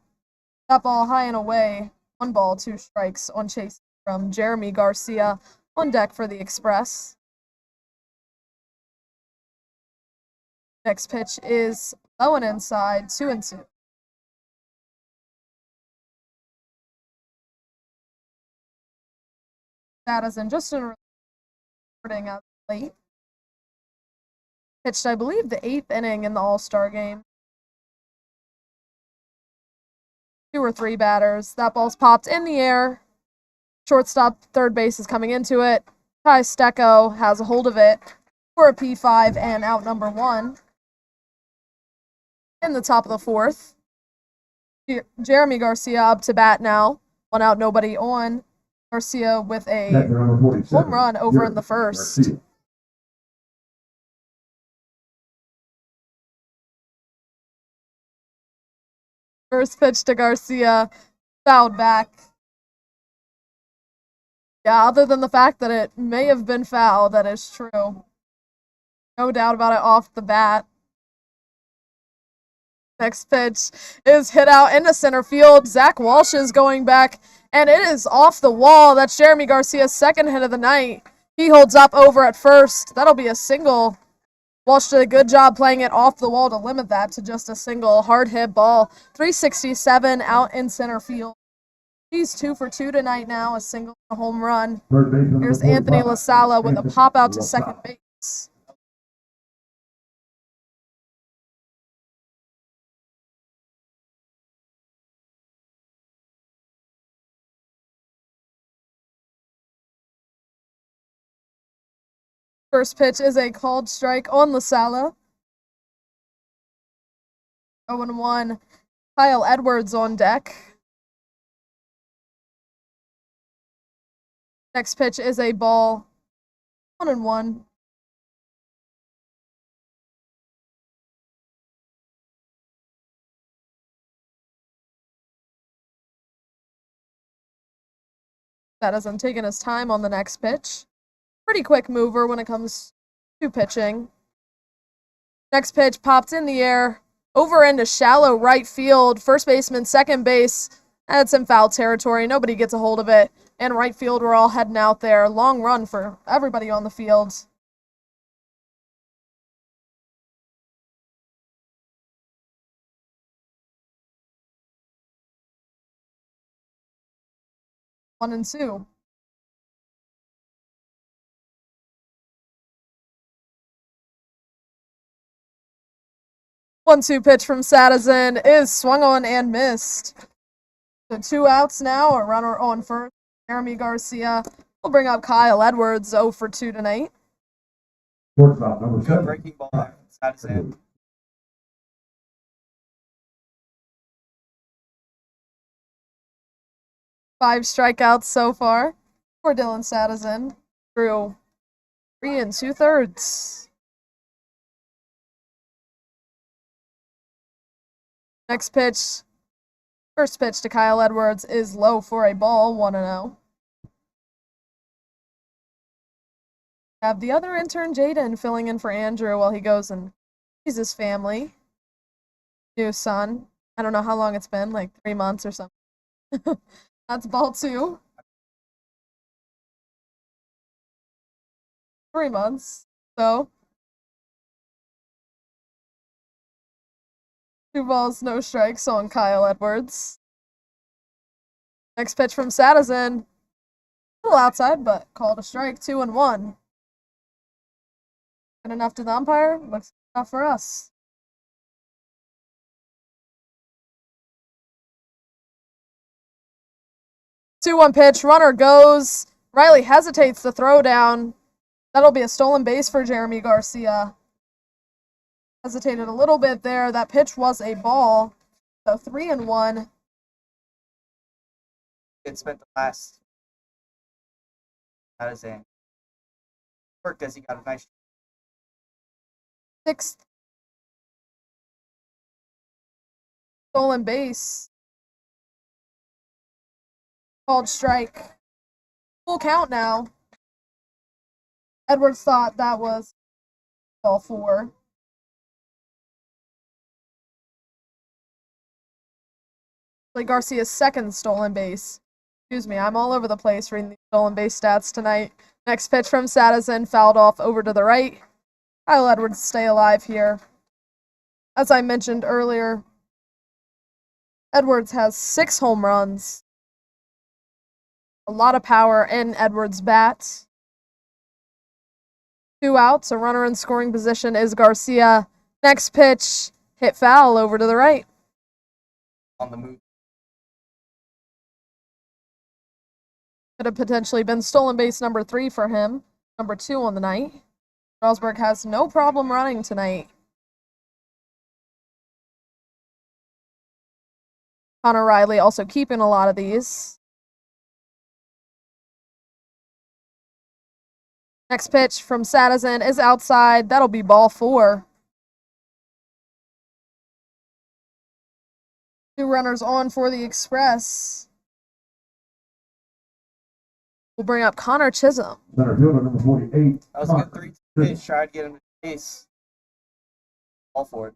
That ball high and away. 1 ball, 2 strikes on Chase from Jeremy Garcia on deck for the Express. Next pitch is low and inside, 2-2. That is in just in recording as late. Pitched, I believe, the 8th inning in the All-Star game. 2 or 3 batters. That ball's popped in the air. Shortstop, third base is coming into it. Ty Stecco has a hold of it for a P5 and out number 1. In the top of the 4th. Jeremy Garcia up to bat now. 1 out, nobody on. Garcia with a home run over in the first. Garcia. First pitch to Garcia, fouled back. Yeah, other than the fact that it may have been foul, that is true. No doubt about it off the bat. Next pitch is hit out into center field. Zach Walsh is going back, and it is off the wall. That's Jeremy Garcia's 2nd hit of the night. He holds up over at first. That'll be a single. Walsh did a good job playing it off the wall to limit that to just a single hard hit ball. 367 out in center field. He's 2 for 2 tonight now, a single and a home run. Here's Anthony LaSala with a pop out to second base. First pitch is a called strike on LaSala. 0-1. Kyle Edwards on deck. Next pitch is a ball. 1-1. That hasn't taken his time on the next pitch. Pretty quick mover when it comes to pitching. Next pitch popped in the air, over into shallow right field. First baseman, second base. That's in foul territory. Nobody gets a hold of it. And right field, we're all heading out there. Long run for everybody on the field. One and two. 1-2 pitch from Sadison is swung on and missed. So 2 outs now, a runner on first. Jeremy Garcia will bring up Kyle Edwards, 0 for 2 tonight. Shortstop, number 7. Breaking ball back from Sadison. 5 strikeouts so far for Dylan Sadison through 3 2/3. Next pitch, first pitch to Kyle Edwards is low for a ball, 1-0. Have the other intern, Jaden, filling in for Andrew while he goes and sees his family. New son. I don't know how long it's been, like 3 months or something. That's ball 2. 3 months. So 2 balls, no strikes on Kyle Edwards. Next pitch from Sadison. A little outside, but called a strike, 2-1. Good enough to the umpire? Looks enough for us. 2-1 pitch. Runner goes. Riley hesitates to throw down. That'll be a stolen base for Jeremy Garcia. Hesitated a little bit there. That pitch was a ball. So 3-1. It spent the last. That is in. Worked as he got a nice. 6th stolen base. Called strike. Full count now. Edwards thought that was ball 4. Garcia's 2nd stolen base. Excuse me, I'm all over the place reading the stolen base stats tonight. Next pitch from Sadison, fouled off over to the right. Kyle Edwards stay alive here. As I mentioned earlier, Edwards has 6 home runs. A lot of power in Edwards' bat. 2 outs, a runner in scoring position is Garcia. Next pitch, hit foul over to the right. On the move. Could have potentially been stolen base number 3 for him. Number 2 on the night. Strasburg has no problem running tonight. Connor Riley also keeping a lot of these. Next pitch from Sadison is outside. That'll be ball 4. 2 runners on for the Express. We'll bring up Connor Chisholm. Center fielder number 48. That was a good 3-2 pitch. Tried to get him to base. All for it.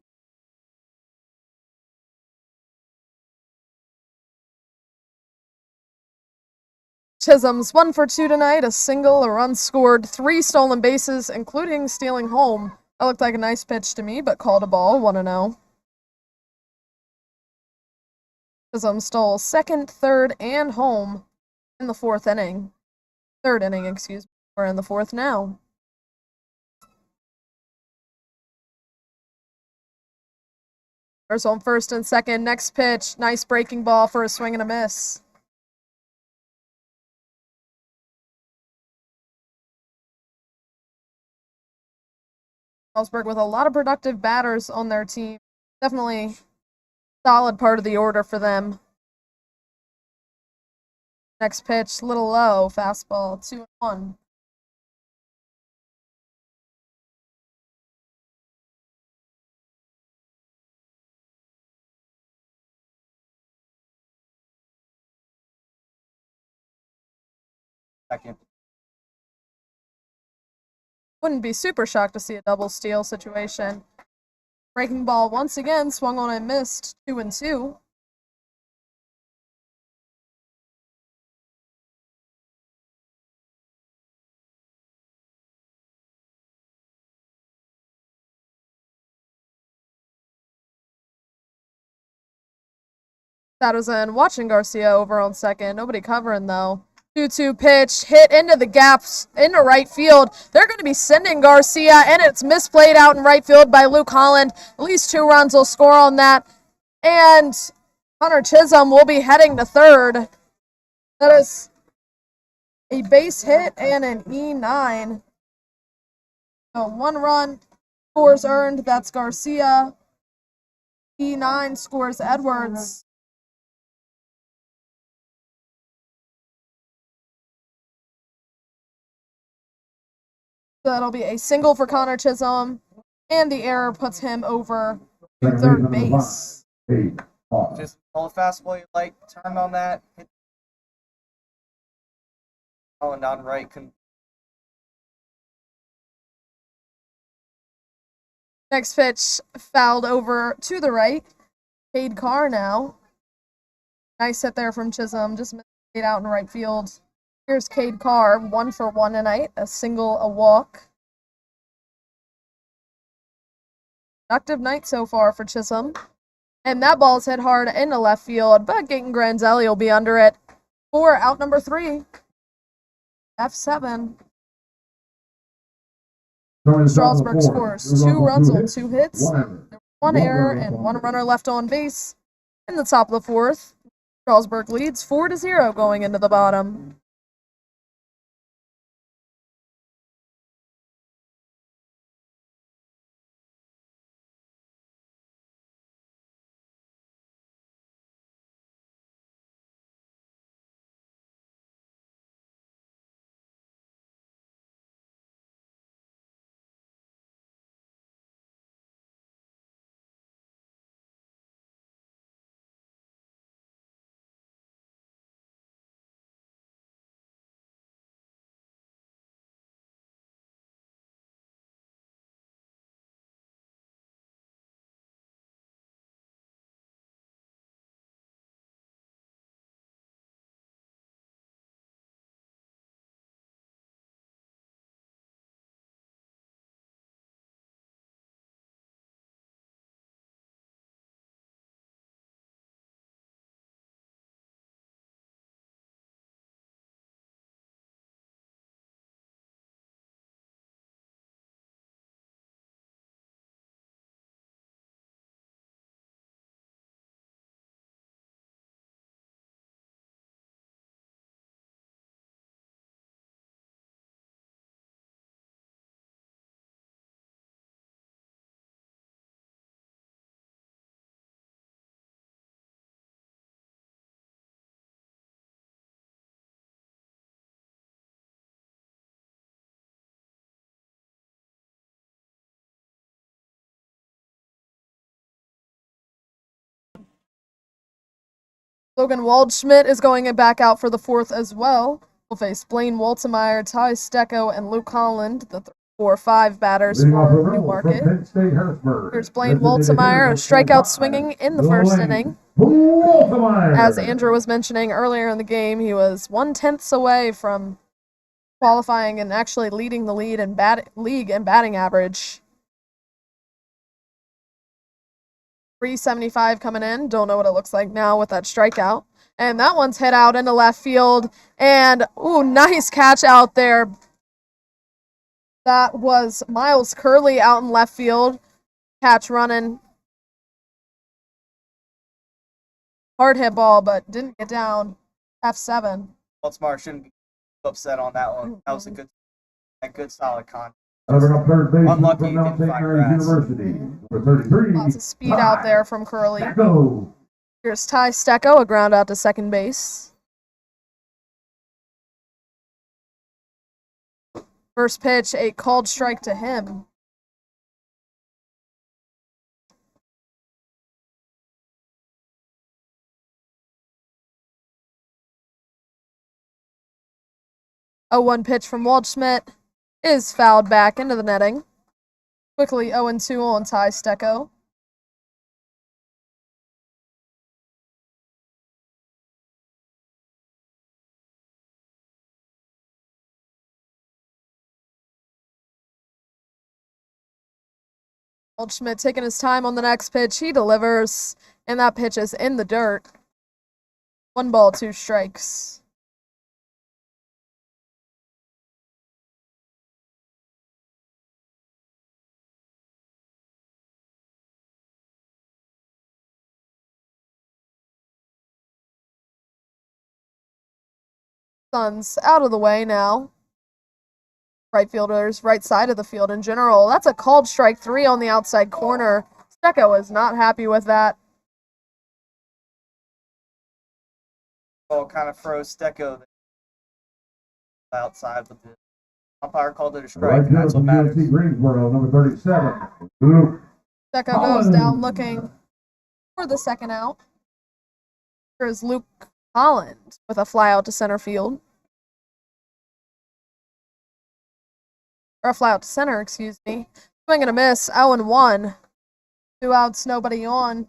Chisholm's 1 for 2 tonight, a single, a run scored, 3 stolen bases, including stealing home. That looked like a nice pitch to me, but called a ball, 1-0. Chisholm stole 2nd, 3rd, and home in the 4th inning. 3rd inning, excuse me. We're in the 4th now. There's on 1st and 2nd. Next pitch, nice breaking ball for a swing and a miss. Strasburg with a lot of productive batters on their team. Definitely solid part of the order for them. Next pitch, little low, fastball, 2-1. Second. Wouldn't be super shocked to see a double steal situation. Breaking ball once again, swung on and missed, 2-2. Sadison watching Garcia over on 2nd. Nobody covering though. 2-2 pitch, hit into the gaps, into right field. They're going to be sending Garcia, and it's misplayed out in right field by Luke Holland. At least 2 runs will score on that. And Connor Chisholm will be heading to 3rd. That is a base hit and an E9. So 1 run, scores earned. That's Garcia. E9 scores Edwards. So that'll be a single for Connor Chisholm, and the error puts him over to 3rd base. Just call a fastball you like, turn on that, hit. Calling down right. Next pitch, fouled over to the right. Cade Carr now. Nice hit there from Chisholm, just missed it out in right field. Here's Cade Carr, 1 for 1 tonight, a single, a walk. Productive night so far for Chisholm. And that ball's hit hard into left field, but Gaten Granzelli will be under it for out number 3. F7. Strasburg scores 2 runs on 2 hits. 1 error and 1 runner left on base in the top of the 4th. Strasburg leads 4-0 going into the bottom. Logan Waldschmidt is going back out for the fourth as well. We'll face Blaine Woltemeyer, Ty Stecco, and Luke Holland, the 4-5 batters Leading off the for roll Newmarket. from Penn State, Harrisburg. Here's Blaine Designated hitter Woltemeyer, a number strikeout 5, swinging in the Blaine first inning. Woltemeyer. As Andrew was mentioning earlier in the game, he was 1/10 away from qualifying and actually leading the league in batting average. 375 coming in. Don't know what it looks like now with that strikeout. And that one's hit out into left field. And, ooh, nice catch out there. That was Miles Curley out in left field. Catch running. Hard hit ball, but didn't get down. F7. Baltimore shouldn't be upset on that one. That was a good solid contact. Over on third base Unlucky from he Mount didn't St. find Mary's grass. University. Number 33. Lots of speed out there from Curley. Stecco. Here's Ty Stecco, a ground out to second base. First pitch, a called strike to him. A 1 pitch from Waldschmidt is fouled back into the netting. Quickly 0-2 on Ty Stecco. Waldschmidt taking his time on the next pitch. He delivers, and that pitch is in the dirt. 1 ball, 2 strikes. Suns out of the way now. Right fielders, right side of the field in general. That's a called strike 3 on the outside corner. Stecco is not happy with that. Ball kind of froze Stecco outside, but the umpire called it a strike, Right and that's field what from matters. UNC Greensboro, number 37. Luke Stecco goes down looking for the second out. Here's Luke Holland with a fly out to center field. Or a fly out to center, excuse me. Swing and a miss, 0-1. 2 outs, nobody on.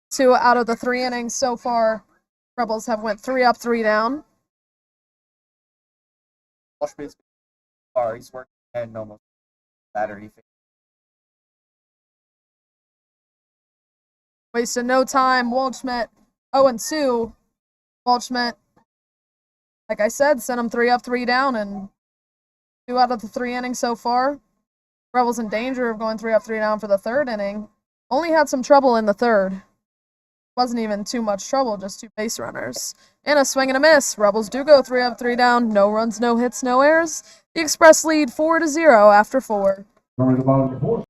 2 out of the 3 innings so far. Rebels have went 3 up, 3 down. Washington's far. He's working and almost battery. Wasted no time. Waldschmidt 0-2. Waldschmidt, like I said, sent him 3 up, 3 down, and 2 out of the 3 innings so far. Rebels in danger of going 3 up, 3 down for the third inning. Only had some trouble in the third. wasn't even too much trouble, just 2 base runners. And a swing and a miss. Rebels do go 3 up, 3 down. No runs, no hits, no errors. The Express lead 4-0 after 4. Going to the bottom of the 4th.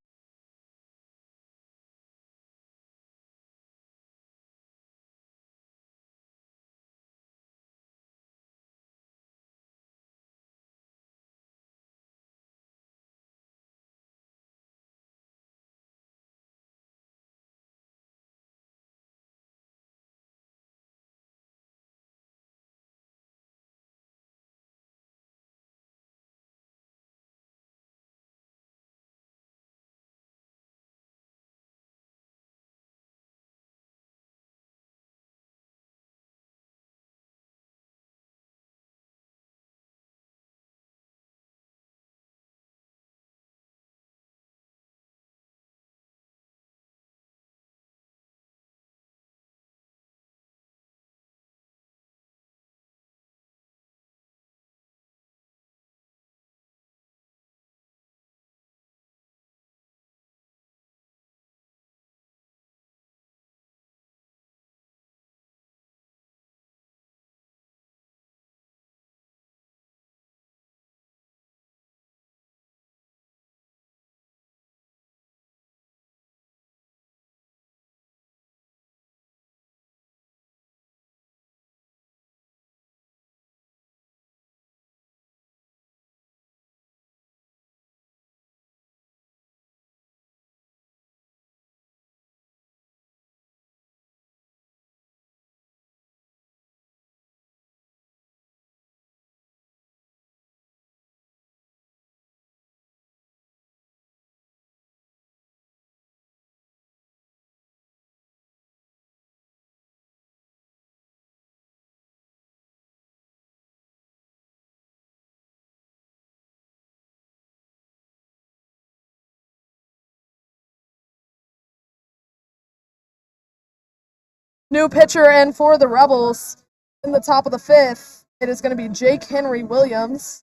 New pitcher in for the Rebels in the top of the 5th. It is going to be Jake Henry Williams.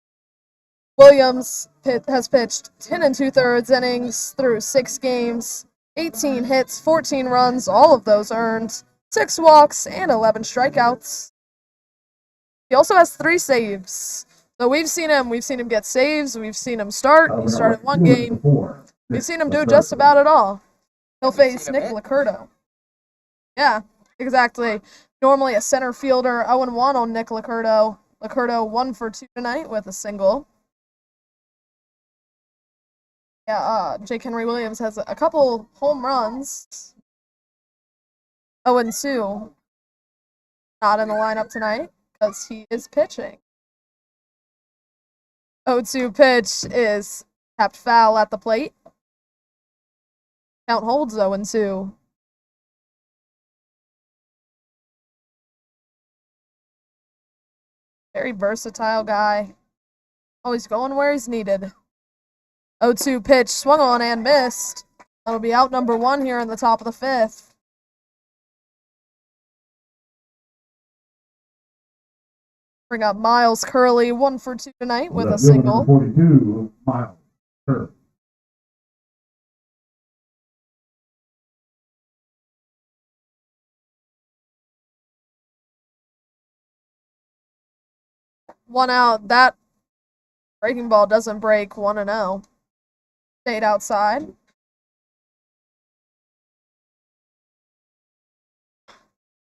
Williams has pitched 10 2/3 innings through 6 games, 18 hits, 14 runs, all of those earned, 6 walks, and 11 strikeouts. He also has 3 saves. So we've seen him get saves, we've seen him start. He started 1 game. We've seen him do just about it all. He'll face Nick Licurdo. Yeah, exactly. Normally a center fielder, 0-1 on Nick Licurdo. Licurdo 1 for 2 tonight with a single. Yeah, Jake Henry Williams has a couple home runs. 0-2. Not in the lineup tonight because he is pitching. 0-2 pitch is tapped foul at the plate. Count holds 0-2. Very versatile guy. Always going where he's needed. 0-2 pitch swung on and missed. That'll be out number 1 here in the top of the 5th. Bring up Miles Curley, 1 for 2 tonight with a single. 42, Miles Curley. One out. That breaking ball doesn't break. 1-0. Stayed outside.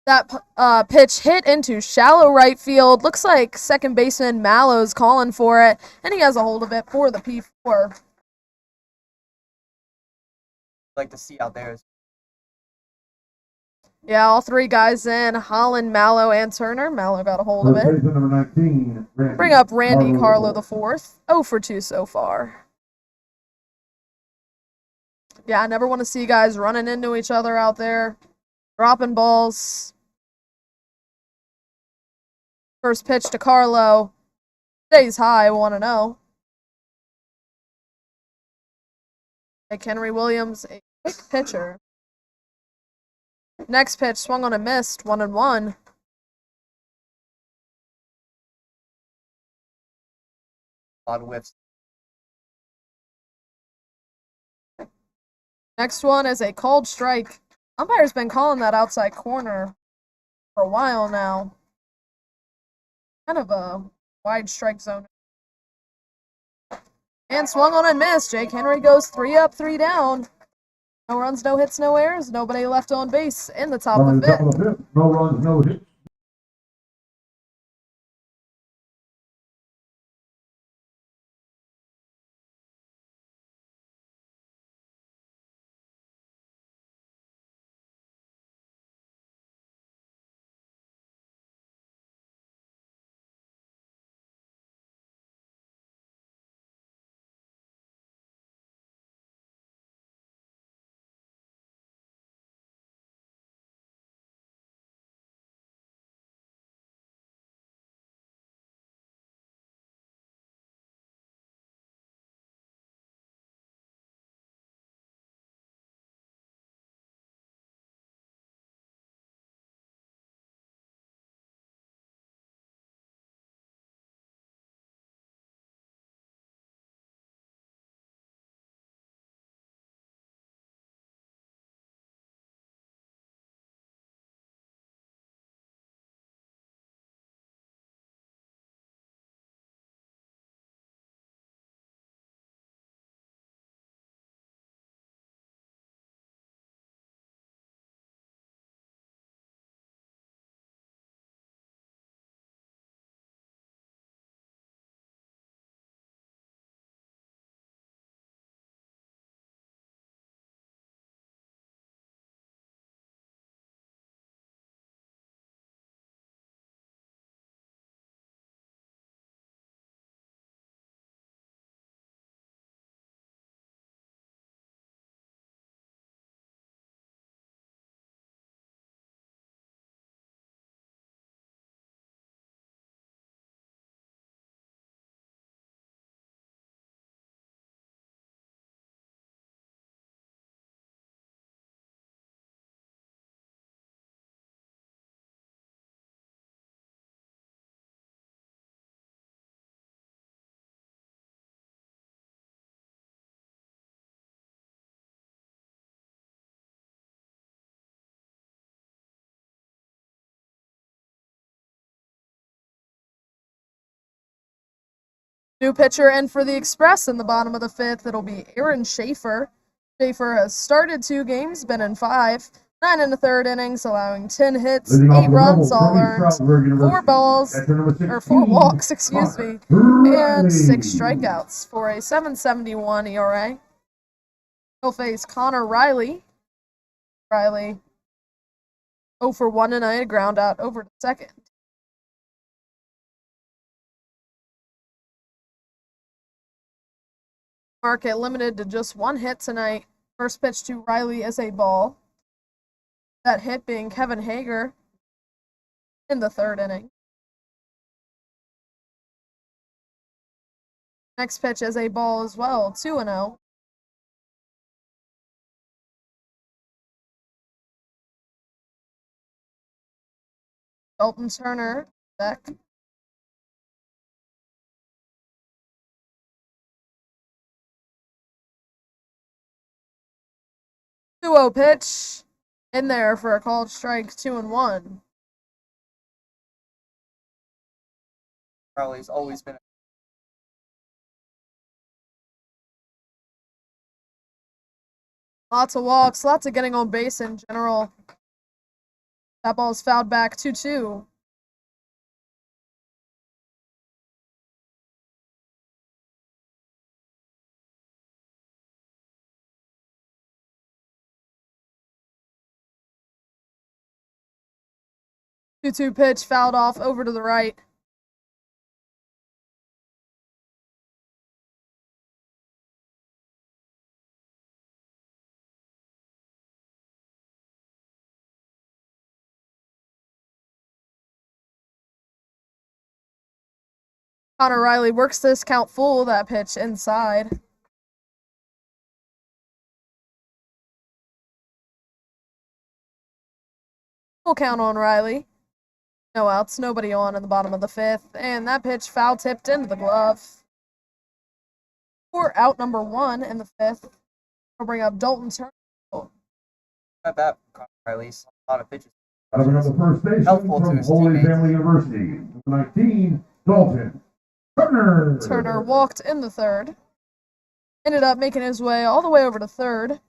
That pitch hit into shallow right field. Looks like second baseman Mallow's calling for it, and he has a hold of it for the P4. Like to see out there is Yeah, all 3 guys in. Holland, Mallow, and Turner. Mallow got a hold of it. Number 19, Bring up Randy Carlo the 4th. 0 for 2 so far. Yeah, I never want to see guys running into each other out there, dropping balls. First pitch to Carlo. Stays high, 1-0. Like Henry Williams, a quick pitcher. Next pitch swung on and missed, 1-1. a lot of whiffs. Next one is a called strike Umpire's been calling that outside corner for a while now. Kind of a wide strike zone. And swung on and missed. Jake Henry goes 3 up, 3 down. No runs, no hits, no errors. Nobody left on base in the top of the fifth. No runs, no hits. New pitcher in for the Express in the bottom of the fifth. It'll be Aaron Schaefer. Schaefer has started 2 games, been in 5, 9 in the 3rd innings, allowing 10 hits, 8 runs all earned, 4 walks, excuse me, and 6 strikeouts for a 7.71 ERA. He'll face Connor Riley. Riley 0 for 1 tonight, a ground out over to second. Market limited to just 1 hit tonight. First pitch to Riley is a ball. That hit being Kevin Hager in the 3rd inning. Next pitch is a ball as well, 2-0. Dalton Turner back. Pitch in there for a called strike, 2-1. Crowley's always been. Lots of walks, lots of getting on base in general. That ball's fouled back, 2-2. Pitch fouled off over to the right. Connor Riley works this count full, that pitch inside. Full count on Riley. No outs, nobody on in the bottom of the 5th, and that pitch foul tipped into the glove. For out number 1 in the 5th. We'll bring up Dalton Turner. Not bad from Connor Riley. Saw a lot of pitches. Coming up the first baseman Helpful to from his Holy teammates. Family University, 19, Dalton Turner. Turner walked in the third. Ended up making his way all the way over to third.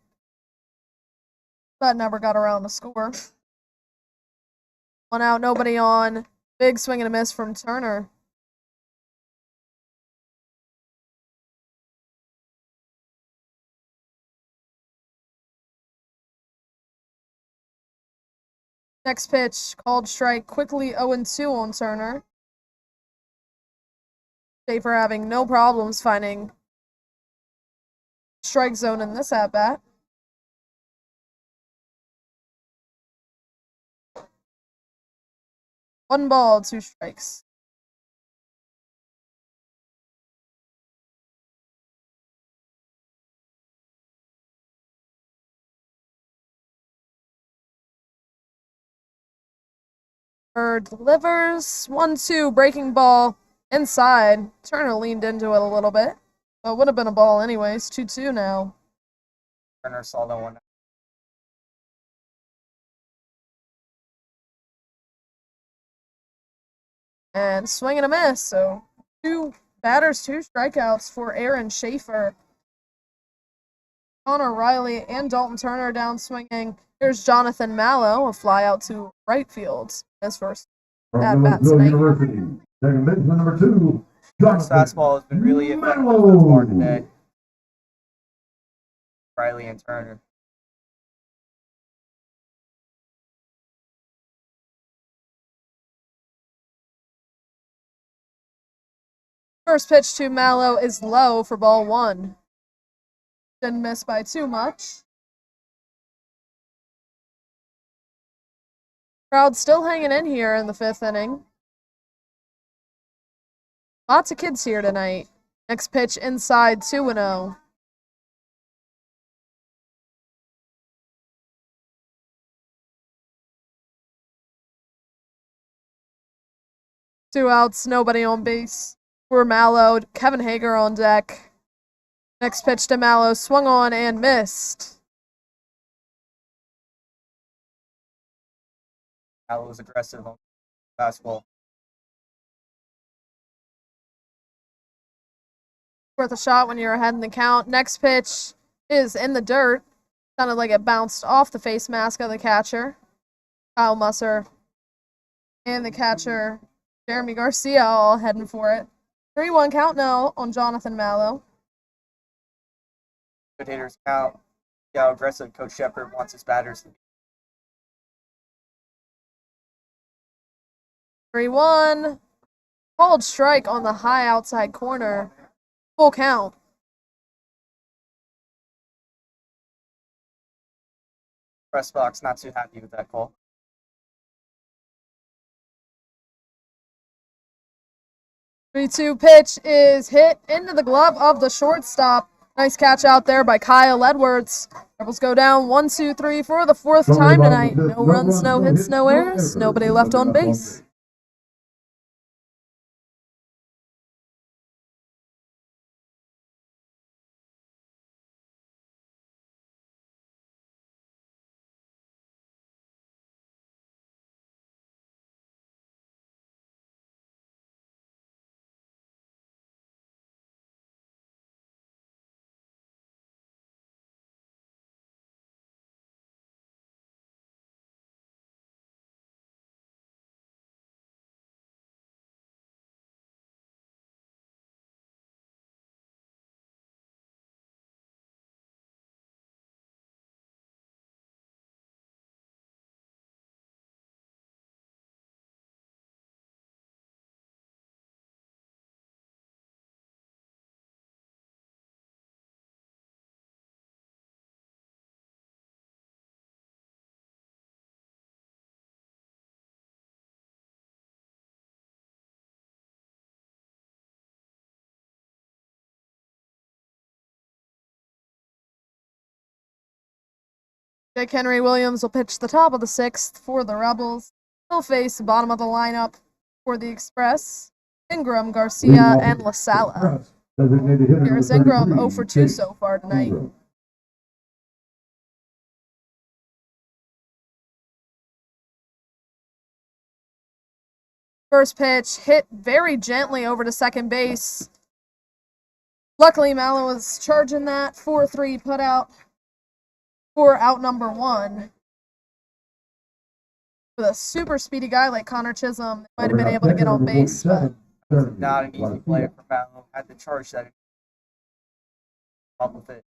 But never got around to score. 1 out, nobody on. Big swing and a miss from Turner. Next pitch, called strike, quickly 0-2 on Turner. Schaefer having no problems finding strike zone in this at-bat. One ball, 2 strikes. Bird delivers. 1-2, breaking ball inside. Turner leaned into it a little bit. So it would have been a ball anyways. 2-2 now. Turner saw that one. And swing and a miss. So 2 batters, 2 strikeouts for Aaron Schaefer. Connor Riley and Dalton Turner down swinging. Here's Jonathan Mallow, a fly out to right field. His first From at-bat Millersville tonight. University, second baseman number 2, Turner's Jonathan fastball has been really effective Mallow. so far today. Riley and Turner. First pitch to Mallow is low for ball 1. Didn't miss by too much. Crowd still hanging in here in the 5th inning. Lots of kids here tonight. Next pitch inside 2-0. Two outs, nobody on base. For Mallow, Kevin Hager on deck. Next pitch to Mallow, swung on and missed. Mallow was aggressive on fastball. Worth a shot when you're ahead in the count. Next pitch is in the dirt. Sounded like it bounced off the face mask of the catcher, Kyle Musser, and the catcher, Jeremy Garcia, all heading for it. 3-1 count now on Jonathan Mallow. Good hitters count. See how aggressive Coach Shepard wants his batters to be. 3-1. Called strike on the high outside corner. Full count. Press box not too happy with that call. 3-2 pitch is hit into the glove of the shortstop. Nice catch out there by Kyle Edwards. Rebels go down 1-2-3 for the 4th time tonight. No runs, no hits, no errors. Nobody left on base. Jake Henry Williams will pitch the top of the 6th for the Rebels. He'll face the bottom of the lineup for the Express, Ingram, Garcia, and LaSala. Here's Ingram 0 for 2 so far tonight. First pitch hit very gently over to second base. Luckily, Malin was charging that 4-3 put out for out number 1. With a super speedy guy like Connor Chisholm, they might have been able to get on base, but Not an easy play for Mallow. Had to charge that up with it.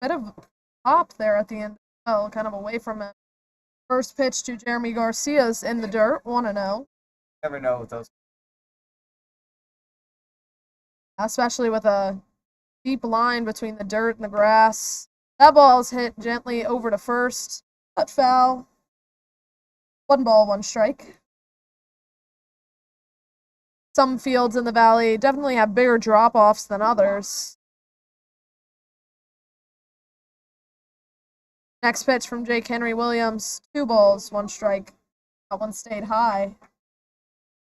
bit of pop there at the end. Oh, kind of away from it. First pitch to Jeremy Garcia's in the dirt, 1-0. Never know with those. Especially with a deep line between the dirt and the grass. That ball is hit gently over to first. But foul. 1 ball, 1 strike. Some fields in the valley definitely have bigger drop-offs than others. Next pitch from Jake Henry Williams. 2 balls, 1 strike. That one stayed high.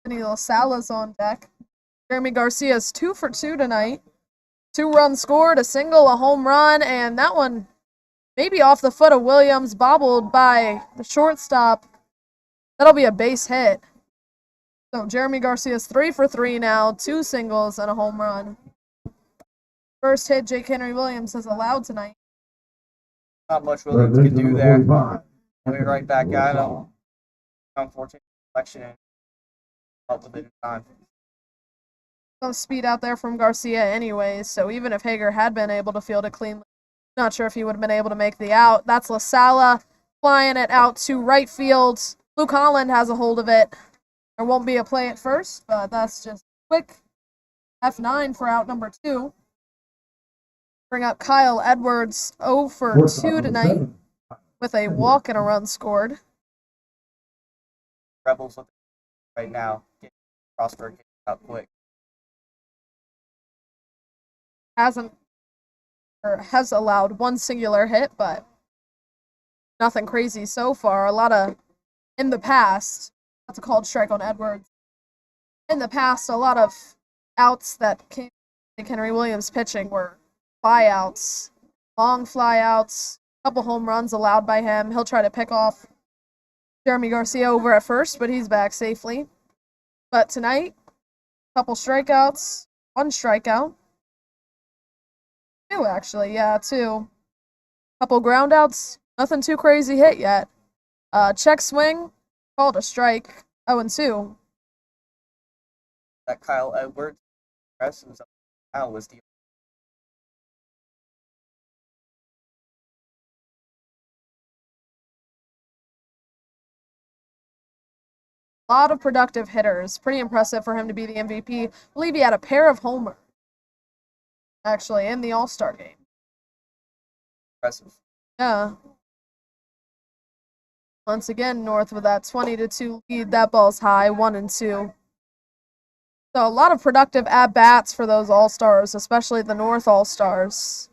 Anthony LaSala's on deck. Jeremy Garcia's 2 for 2 tonight. 2 runs scored, a single, a home run, and that one maybe off the foot of Williams, bobbled by the shortstop. That'll be a base hit. So Jeremy Garcia's 3 for 3 now, 2 singles and a home run. First hit Jake Henry Williams has allowed tonight. Not much Williams could do there. Way right back at him. Unfortunate selection and help with it in time. Some speed out there from Garcia anyways, so even if Hager had been able to field it cleanly, not sure if he would have been able to make the out. That's LaSala flying it out to right field. Luke Holland has a hold of it. There won't be a play at first, but that's just quick. F9 for out number 2. Bring up Kyle Edwards, 0 for 2 tonight, with a walk and a run scored. Rebels looking right now. Prosper getting out quick. Has allowed 1 singular hit, but nothing crazy so far. A lot of, in the past, that's a called strike on Edwards. In the past, a lot of outs that came to Henry Williams pitching were flyouts, long flyouts, a couple home runs allowed by him. He'll try to pick off Jeremy Garcia over at first, but he's back safely. But tonight, a couple strikeouts, 1 strikeout. 2 actually, yeah, 2. Couple groundouts, nothing too crazy hit yet. Check swing, called a strike, 0-2. That Kyle Edwards press now was the lot of productive hitters. Pretty impressive for him to be the MVP. I believe he had a pair of homers, actually, in the All-Star game. impressive. Yeah. Once again, North with that 20-2 lead. That ball's high, 1-2. So a lot of productive at-bats for those All-Stars, especially the North All-Stars.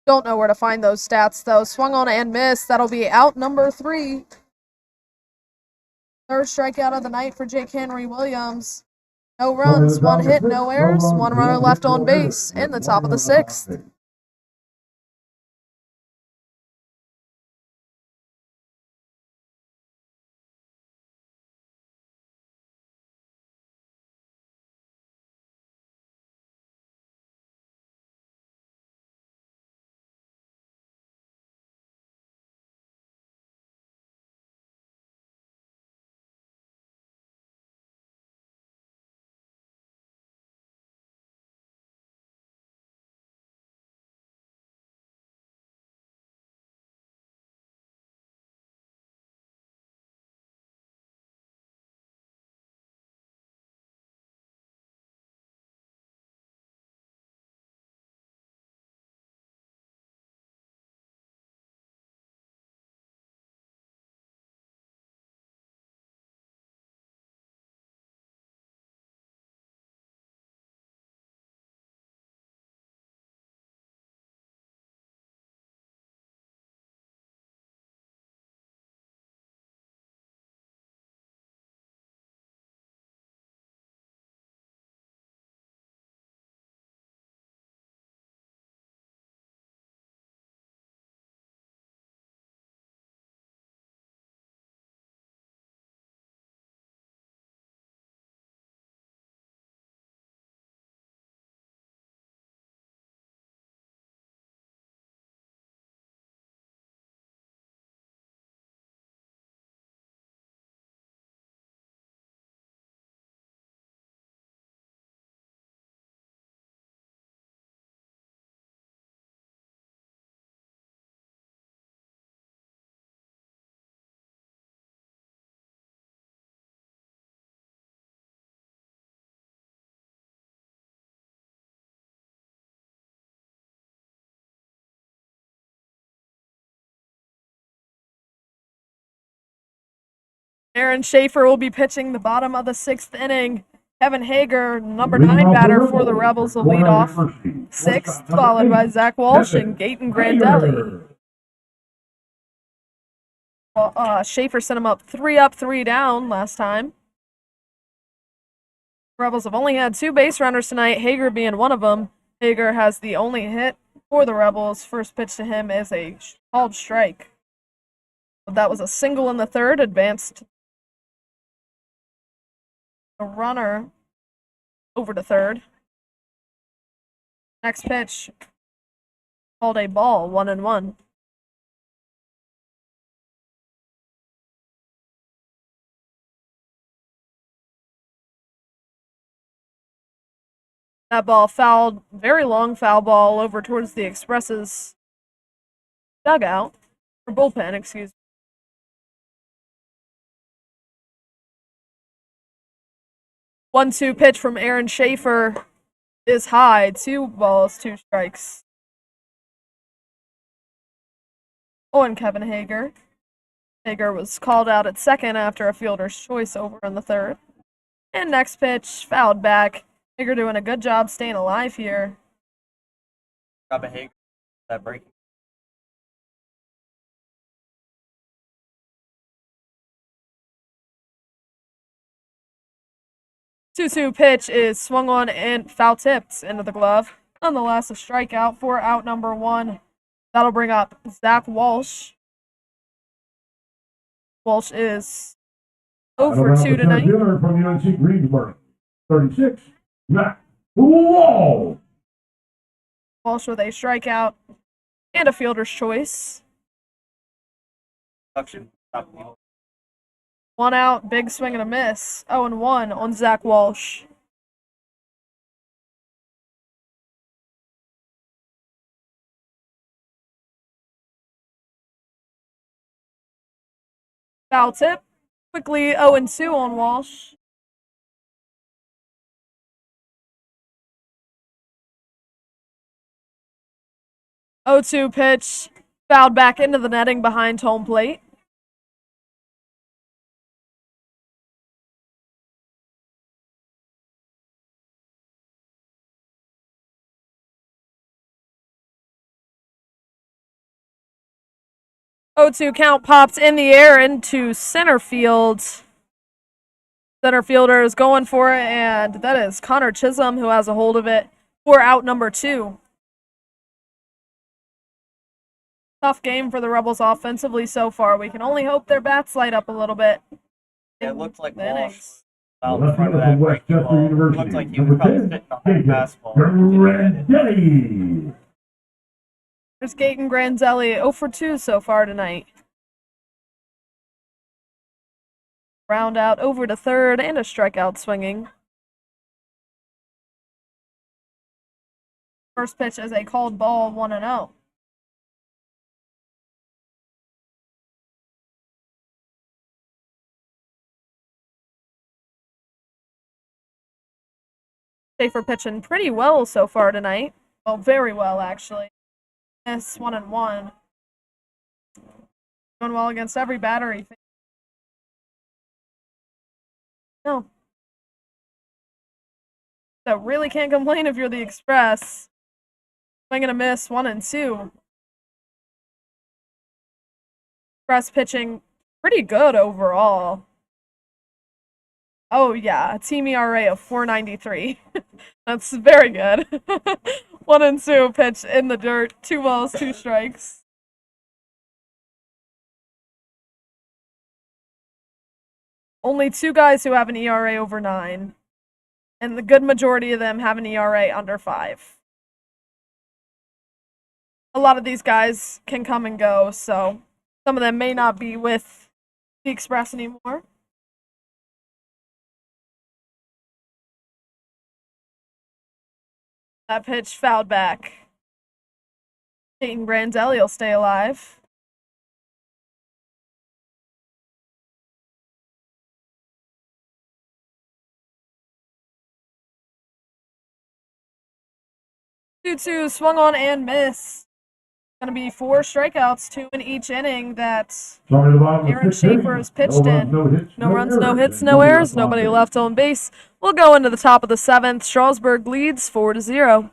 Don't know where to find those stats, though. Swung on and missed. That'll be out number 3. 3rd strikeout of the night for Jake Henry Williams. No runs, 1 hit, no errors, 1 runner left on base in the top of the 6th. Aaron Schaefer will be pitching the bottom of the 6th inning. Kevin Hager, number 9 batter for the Rebels, will lead off 6th, followed by Zach Walsh and Gaten Grandelli. Schaefer sent him up, 3 down last time. Rebels have only had 2 base runners tonight, Hager being one of them. Hager has the only hit for the Rebels. First pitch to him is a called strike. But that was a single in the 3rd, advanced the runner over to 3rd. Next pitch, called a ball, 1-1. That ball fouled, very long foul ball over towards the Express's dugout, or bullpen, excuse me. One-two pitch from Aaron Schaefer is high. 2 balls, 2 strikes. Oh, and Kevin Hager. Hager was called out at 2nd after a fielder's choice over in the 3rd. And next pitch, fouled back. Hager doing a good job staying alive here. Job of Hager, that breaking. Two pitch is swung on and foul tipped into the glove. Nonetheless, a strikeout for out number 1. That'll bring up Zach Walsh. Walsh is 0 for 2 tonight. From UNC Greensboro, 36, Matt Walsh. Walsh with a strikeout and a fielder's choice. 1 out, big swing and a miss. 0-1 on Zach Walsh. Foul tip. Quickly 0-2 on Walsh. O2 pitch, fouled back into the netting behind home plate. O2 count pops in the air into center field. Center fielder is going for it, and that is Connor Chisholm who has a hold of it for out number 2. Tough game for the Rebels offensively so far. We can only hope their bats light up a little bit. Yeah, it looked like the Walsh innings. out in front of that breaking ball. It looked like he was probably sitting on that fastball. Grandelli. There's Gaten Grandelli, 0 for 2 so far tonight. Round out over to 3rd and a strikeout swinging. First pitch is a called ball, 1-0. Schaefer pitching pretty well so far tonight. Well, very well, actually. Miss 1-1. Doing well against every batter he faces. No. So really can't complain if you're the Express. Swing and a miss, 1-2. Express pitching pretty good overall. Oh yeah, a team ERA of 4.93. That's very good. 1-2 pitch in the dirt, 2 balls, 2 strikes. Only 2 guys who have an ERA over 9, and the good majority of them have an ERA under 5. A lot of these guys can come and go, so some of them may not be with the Express anymore. That pitch fouled back. Gaten Grandelli will stay alive. Two swung on and missed. Going to be 4 strikeouts, 2 in each inning. That's Somebody to the bottom of Aaron 6th inning. Schaefer has pitched No runs, in. no hits, No runs, no errors, hits, and no errors, on nobody base. left on base. We'll go into the top of the 7th. Strasburg leads 4-0.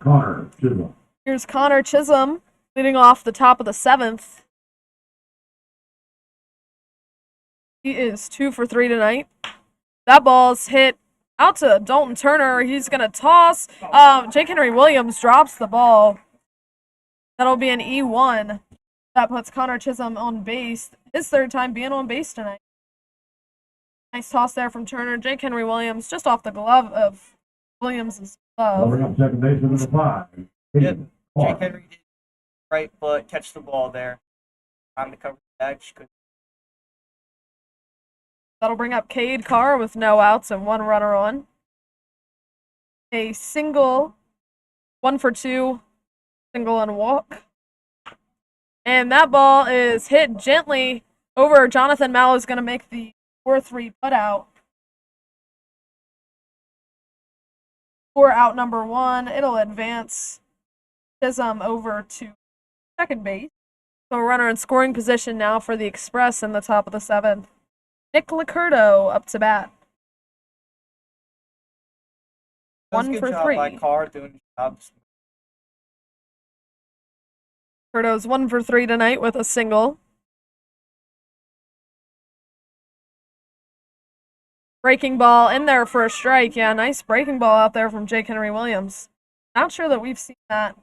Connor Chisholm. Here's Connor Chisholm leading off the top of the 7th. He is 2 for 3 tonight. That ball's hit out to Dalton Turner. He's going to toss. Jake Henry Williams drops the ball. That'll be an E1. That puts Connor Chisholm on base. His 3rd time being on base tonight. Nice toss there from Turner. Jake Henry Williams just off the glove of Williams' glove. Covering up second base with number 5. Yep. Jake Henry did right foot catch the ball there. Time to cover the edge. That'll bring up Cade Carr with no outs and 1 runner on. A single, 1 for 2, single and walk. And that ball is hit gently over. Jonathan Mallow is going to make the 4-3 putout. For out number 1, it'll advance Chisholm over to second base. So a runner in scoring position now for the Express in the top of the 7th. Nick Licurdo up to bat. That's 1 a for good job 3. by Carr doing his job. Licurdo's 1 for 3 tonight with a single. Breaking ball in there for a strike. Yeah, nice breaking ball out there from Jake Henry Williams. Not sure that we've seen that,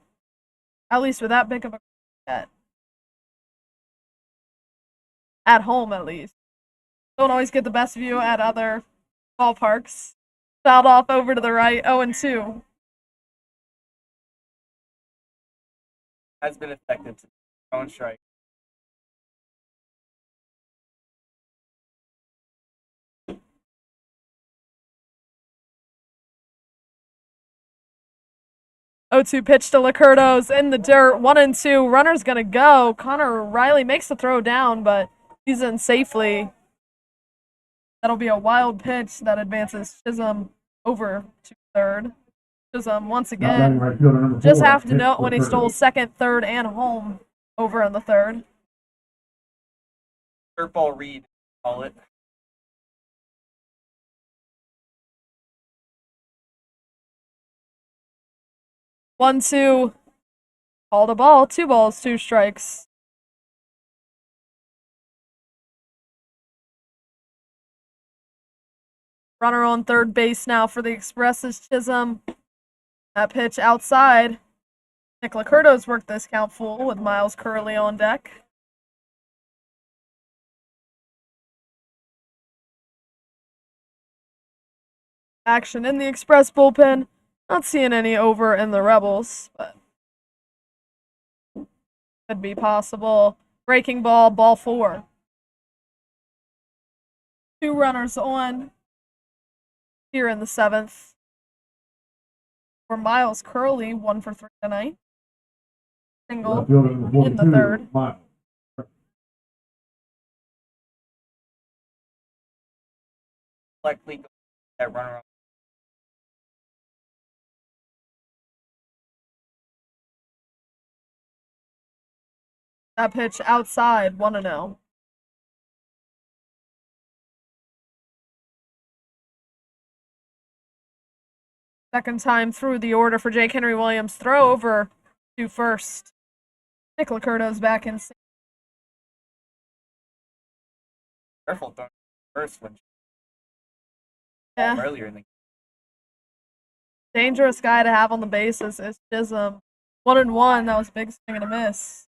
at least with that big of a yet. At home, at least. Don't always get the best view at other ballparks. Fouled off over to the right, 0-2. Has been effective to throwing strike. O2 pitch to Licurdo's in the dirt, 1-2. Runner's gonna go. Connor Riley makes the throw down, but he's in safely. That'll be a wild pitch that advances Chisholm over to 3rd. Chisholm once again Right fielder number 4. just have to Nick note when he Licurdo. stole 2nd, 3rd, and home over in the 3rd. Dirt ball read, call it. One, two. Called a ball. 2 balls, 2 strikes. Runner on 3rd base now for the Express is Chisholm. That pitch outside. Nick Licurdo's worked this count full with Miles Curley on deck. Action in the Express bullpen. Not seeing any over in the Rebels, but could be possible. Breaking ball, ball 4. 2 runners on here in the 7th. For Miles Curley, 1 for 3 tonight. single Left fielder number 42, in the third. Miles. Likely go that runner up. That pitch outside, 1-0. Second time through the order for Jake Henry Williams. Throw over to first. Nick Lacurdo's back in. Careful throwing first when Yeah. earlier in the game. Dangerous guy to have on the bases is Chisholm. 1-1. That was a big swing and a miss.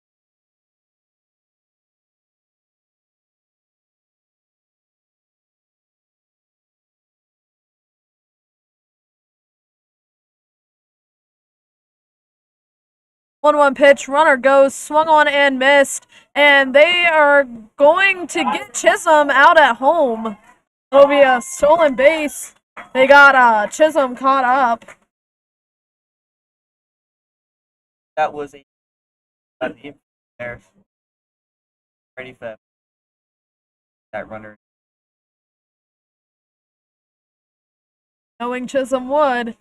One pitch, runner goes, swung on and missed, and they are going to get Chisholm out at home. It'll be a stolen base. They got Chisholm caught up. That was a there. Ready for that runner. Knowing Chisholm would.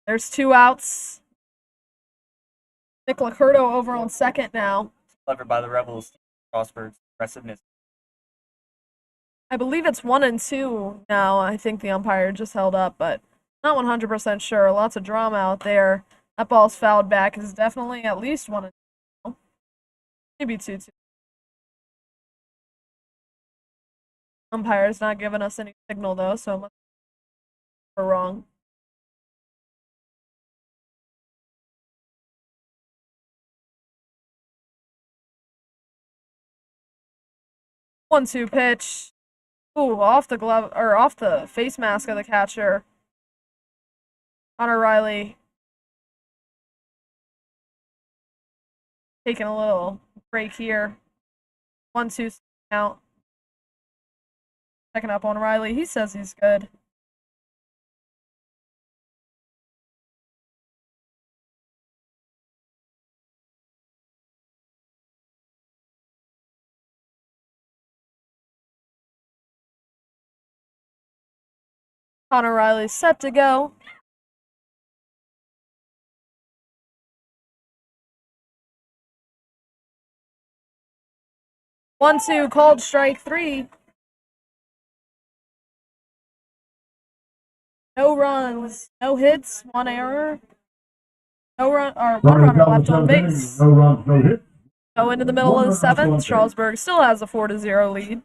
There's 2 outs. Nick Lacurdo over on second now. Clever by the Rebels. Strasburg's aggressiveness. I believe it's 1-2 now. I think the umpire just held up, but not 100% sure. Lots of drama out there. That ball's fouled back. Is definitely at least 1-2. Maybe 2-2. Umpire's not giving us any signal though, so must be wrong. One-two pitch. Ooh, off the glove or off the face mask of the catcher. Connor Riley taking a little break here. 1-2 count. Checking up on Riley. He says he's good. Connor Riley set to go. One-two, called strike 3. No runs, no hits, 1 error. No run or 1 runner left on base. No runs, no hits. Go into the middle of the 7th. Strasburg still has a 4-0 lead.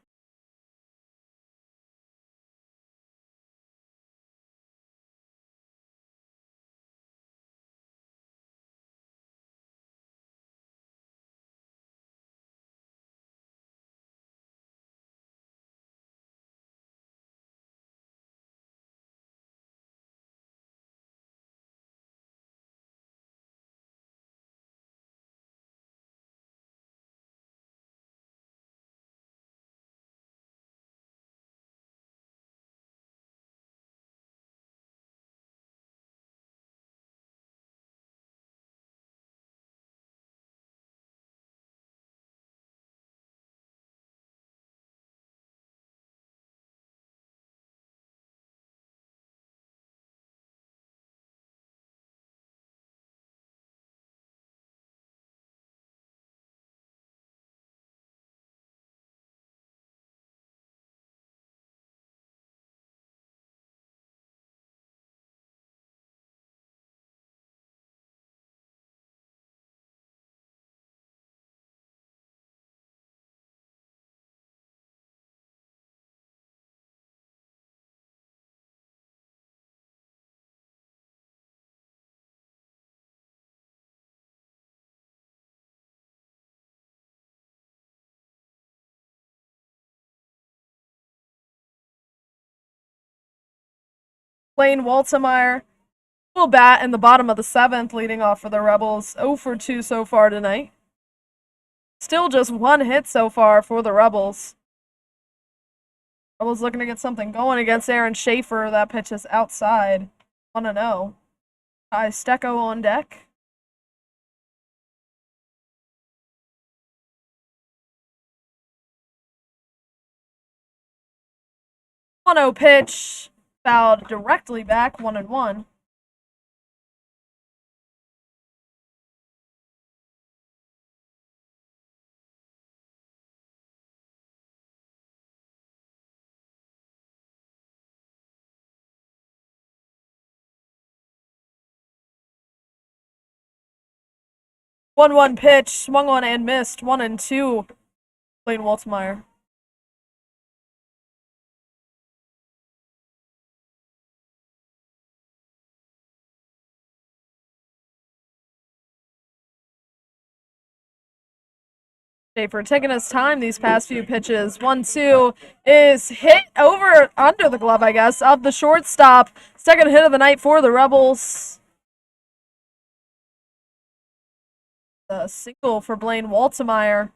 Blaine Waltemeyer will bat in the bottom of the 7th, leading off for the Rebels. 0 for 2 so far tonight. Still just 1 hit so far for the Rebels. Rebels looking to get something going against Aaron Schaefer. That pitch is outside. 1-0. Stecco on deck. 1-0 pitch, fouled directly back, 1-1. One pitch, swung on and missed, 1-2. Blaine Waltmeyer. Schaefer taking his time these past few pitches. 1-2 is hit under the glove, I guess, of the shortstop. Second hit of the night for the Rebels. A single for Blaine Waltmeyer.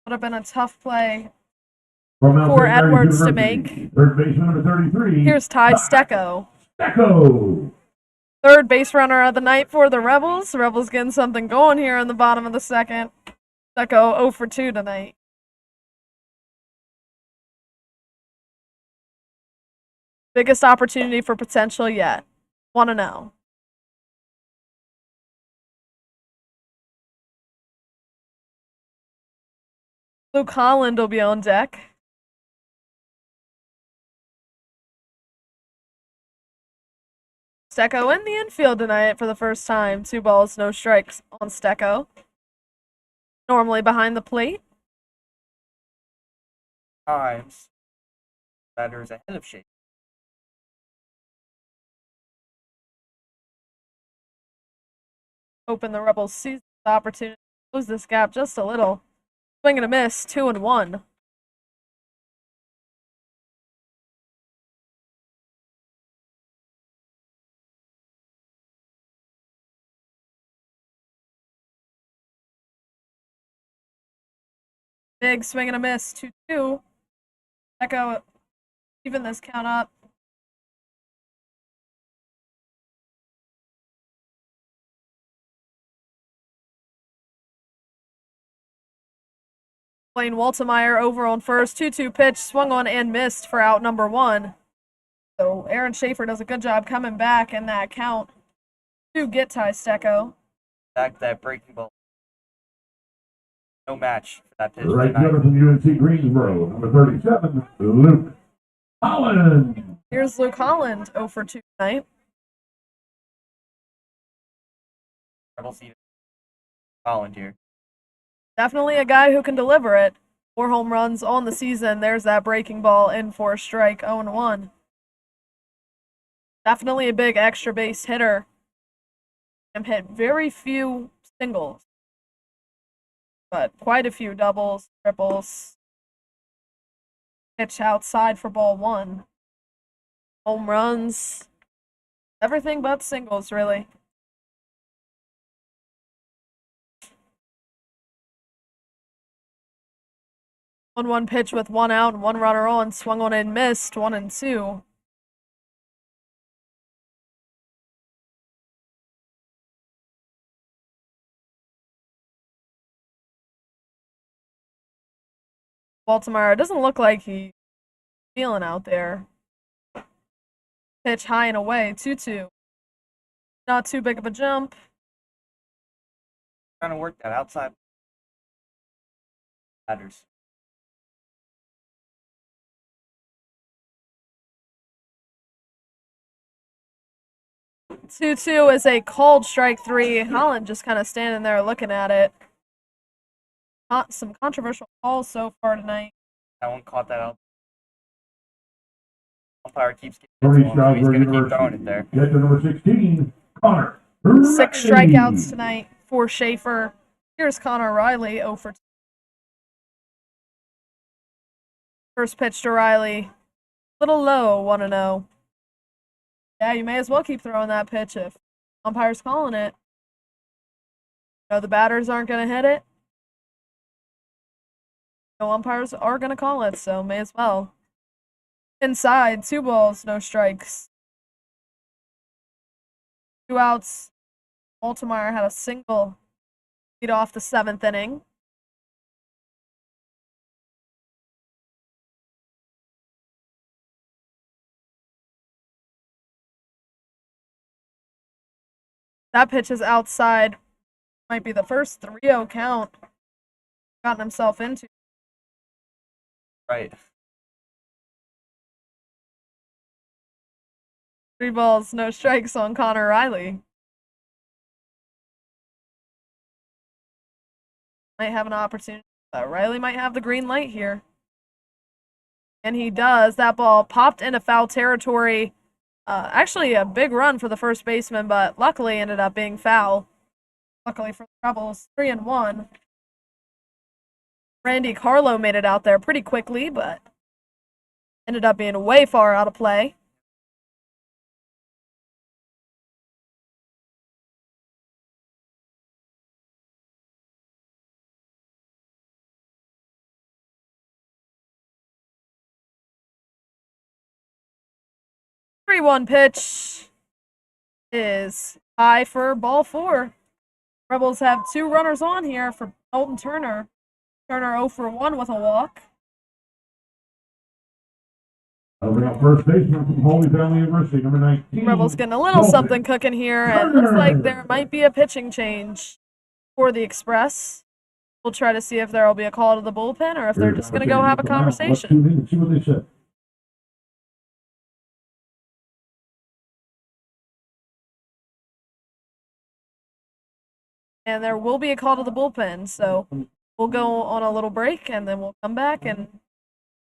Would have been a tough play for Edwards to make. Third baseman number 33. Here's Ty Stecco. Stecco. Third base runner of the night for the Rebels. The Rebels getting something going here in the bottom of the second. Stecco 0 for 2 tonight. Biggest opportunity for potential yet. 1-0. Luke Holland will be on deck. Stecco in the infield tonight for the first time. 2 balls, no strikes on Stecco. Normally behind the plate. Times. Batters ahead of Schaefer. Hoping the Rebels seize the opportunity to close this gap just a little. Swing and a miss, 2-1. Big swing and a miss, 2-2. Stecco even this count up. Blaine Waltmeyer over on first. 2-2 pitch, swung on and missed for out number 1. So Aaron Schaefer does a good job coming back in that count to get Ty Stecco. Back that breaking ball. No match for that pitch. Right fielder from UNC Greensboro, number 37, Luke Holland. Here's Luke Holland, 0 for 2 tonight. Rebels see Holland here. Definitely a guy who can deliver it. 4 home runs on the season. There's that breaking ball in for a strike, 0-1. Definitely a big extra base hitter. And hit very few singles, but quite a few doubles, triples. Pitch outside for ball 1. Home runs. Everything but singles, really. One pitch with 1 out and 1 runner on. Swung on and missed, 1-2. Baltimore doesn't look like he's feeling out there. Pitch high and away, 2-2. Not too big of a jump. Trying to work that outside. Batters. Two is a called strike 3. Holland just kind of standing there looking at it. Some controversial calls so far tonight. That one caught that out. Umpire keeps getting it to him, so he's going to keep throwing it there. Get to number 16, Connor 6 strikeouts tonight for Schaefer. Here's Connor Riley, 0 for 2. First pitch to Riley. Little low, 1-0. Yeah, you may as well keep throwing that pitch if umpire's calling it. You know the batters aren't going to hit it. No umpires are going to call it, so may as well. Inside, 2 balls, no strikes. 2 outs. Waltmeyer had a single lead off the 7th inning. That pitch is outside. Might be the first 3-0 count gotten himself into. Right. 3 balls, no strikes on Connor Riley. Might have an opportunity. Riley might have the green light here. And he does. That ball popped into foul territory. Actually, a big run for the first baseman, but luckily ended up being foul. Luckily for the Rebels, 3-1. Randy Carlo made it out there pretty quickly, but ended up being way far out of play. The 3-1 pitch is high for ball 4. Rebels have 2 runners on here for Dalton Turner. Turner 0 for 1 with a walk. First baseman from Holy Family University, number 19. Rebels getting a little something cooking here, and looks like there might be a pitching change for the Express. We'll try to see if there will be a call to the bullpen or if they're just going to go have a conversation. Let's see what they said. And there will be a call to the bullpen, so we'll go on a little break and then we'll come back and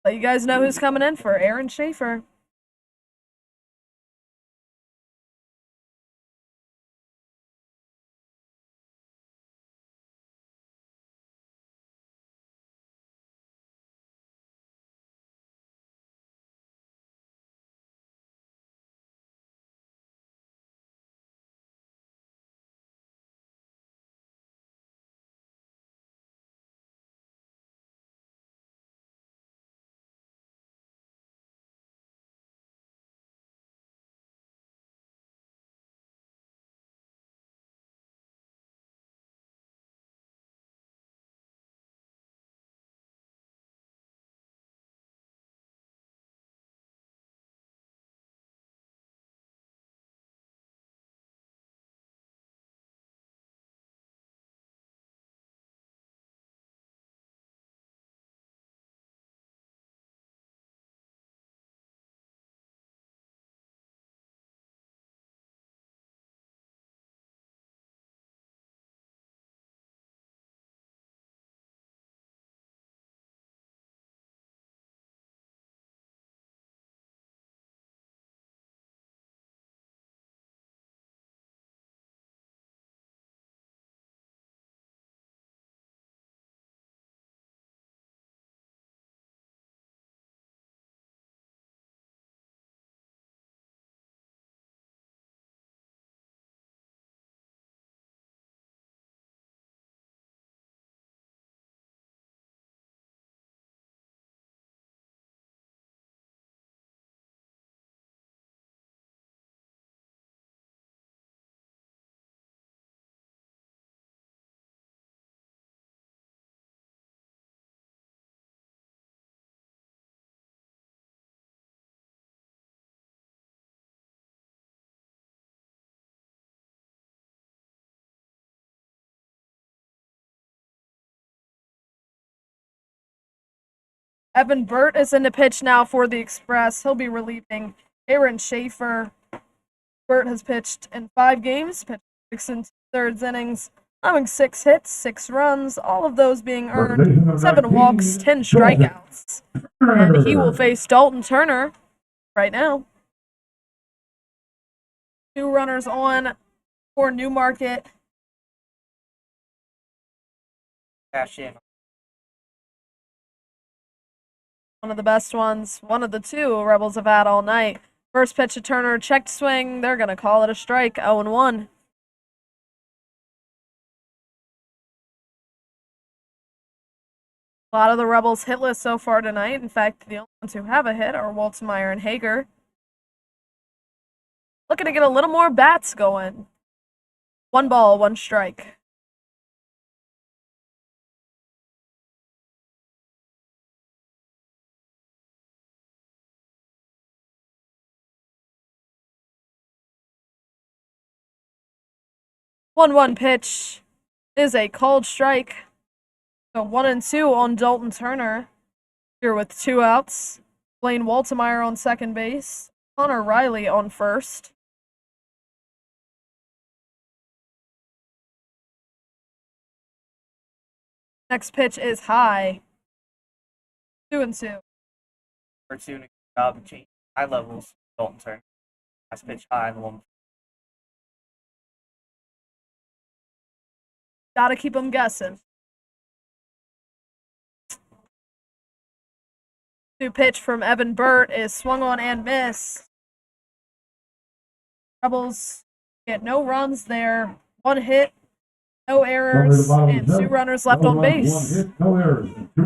let you guys know who's coming in for Aaron Schaefer. Evan Burt is in the pitch now for the Express. He'll be relieving Aaron Schaefer. Burt has pitched in 5 games, pitched 6 and 2/3 innings, allowing 6 hits, 6 runs, all of those being earned, 7 walks, 10 strikeouts. And he will face Dalton Turner right now. 2 runners on for Newmarket. Cash in. One of the best ones, one of the 2 Rebels have had all night. First pitch to Turner, checked swing. They're going to call it a strike, 0-1. A lot of the Rebels hitless so far tonight. In fact, the only ones who have a hit are Waltmeyer and Hager. Looking to get a little more bats going. 1 ball, 1 strike. 1-1 pitch is a called strike. So 1-2 on Dalton Turner. Here with 2 outs. Blaine Waltemeyer on second base. Connor Riley on first. Next pitch is high. 2-2. We're doing a good job of changing high levels. Dalton Turner. Last pitch high and 1. Gotta keep them guessing. 2 pitch from Evan Burt is swung on and missed. Rebels get no runs there. 1 hit, no errors, and 2 runners left on base.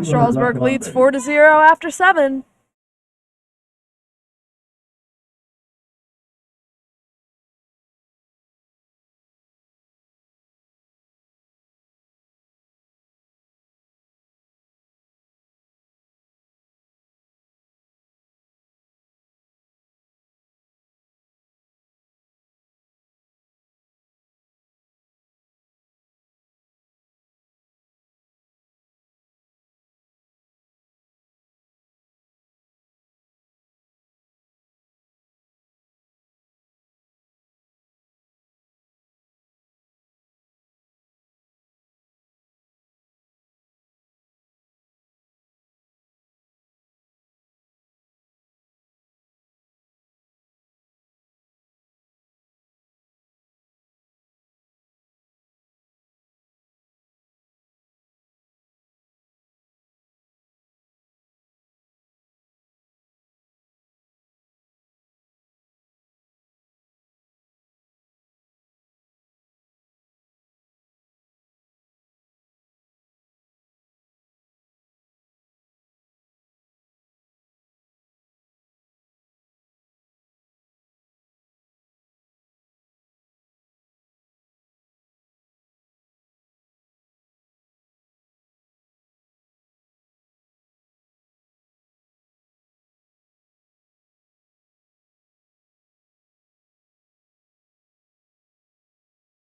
Strasburg leads 4-0 after 7.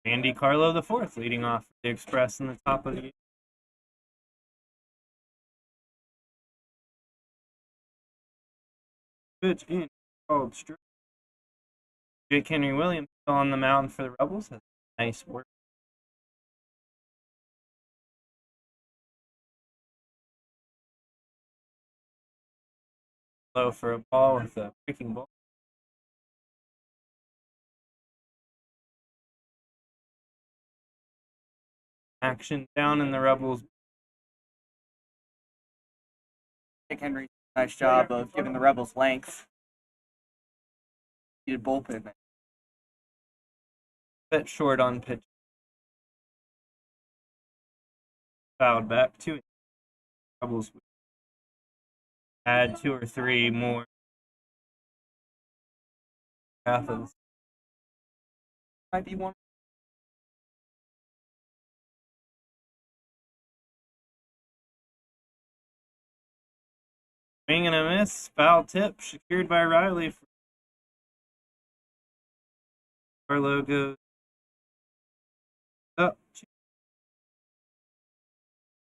Andy Carlo IV leading off the Express in the top of the pitch in called strike. Jake Henry Williams still on the mound for the Rebels. Nice work. Low for a ball with a breaking ball. Action down in the Rebels. Jake Henry, nice job of giving the Rebels length. Needed bullpen. Bit short on pitch. Fouled back 2. Rebels add 2 or 3 more. Athens. Might be one. Swing and a miss. Foul tip secured by Riley. Carlo goes up.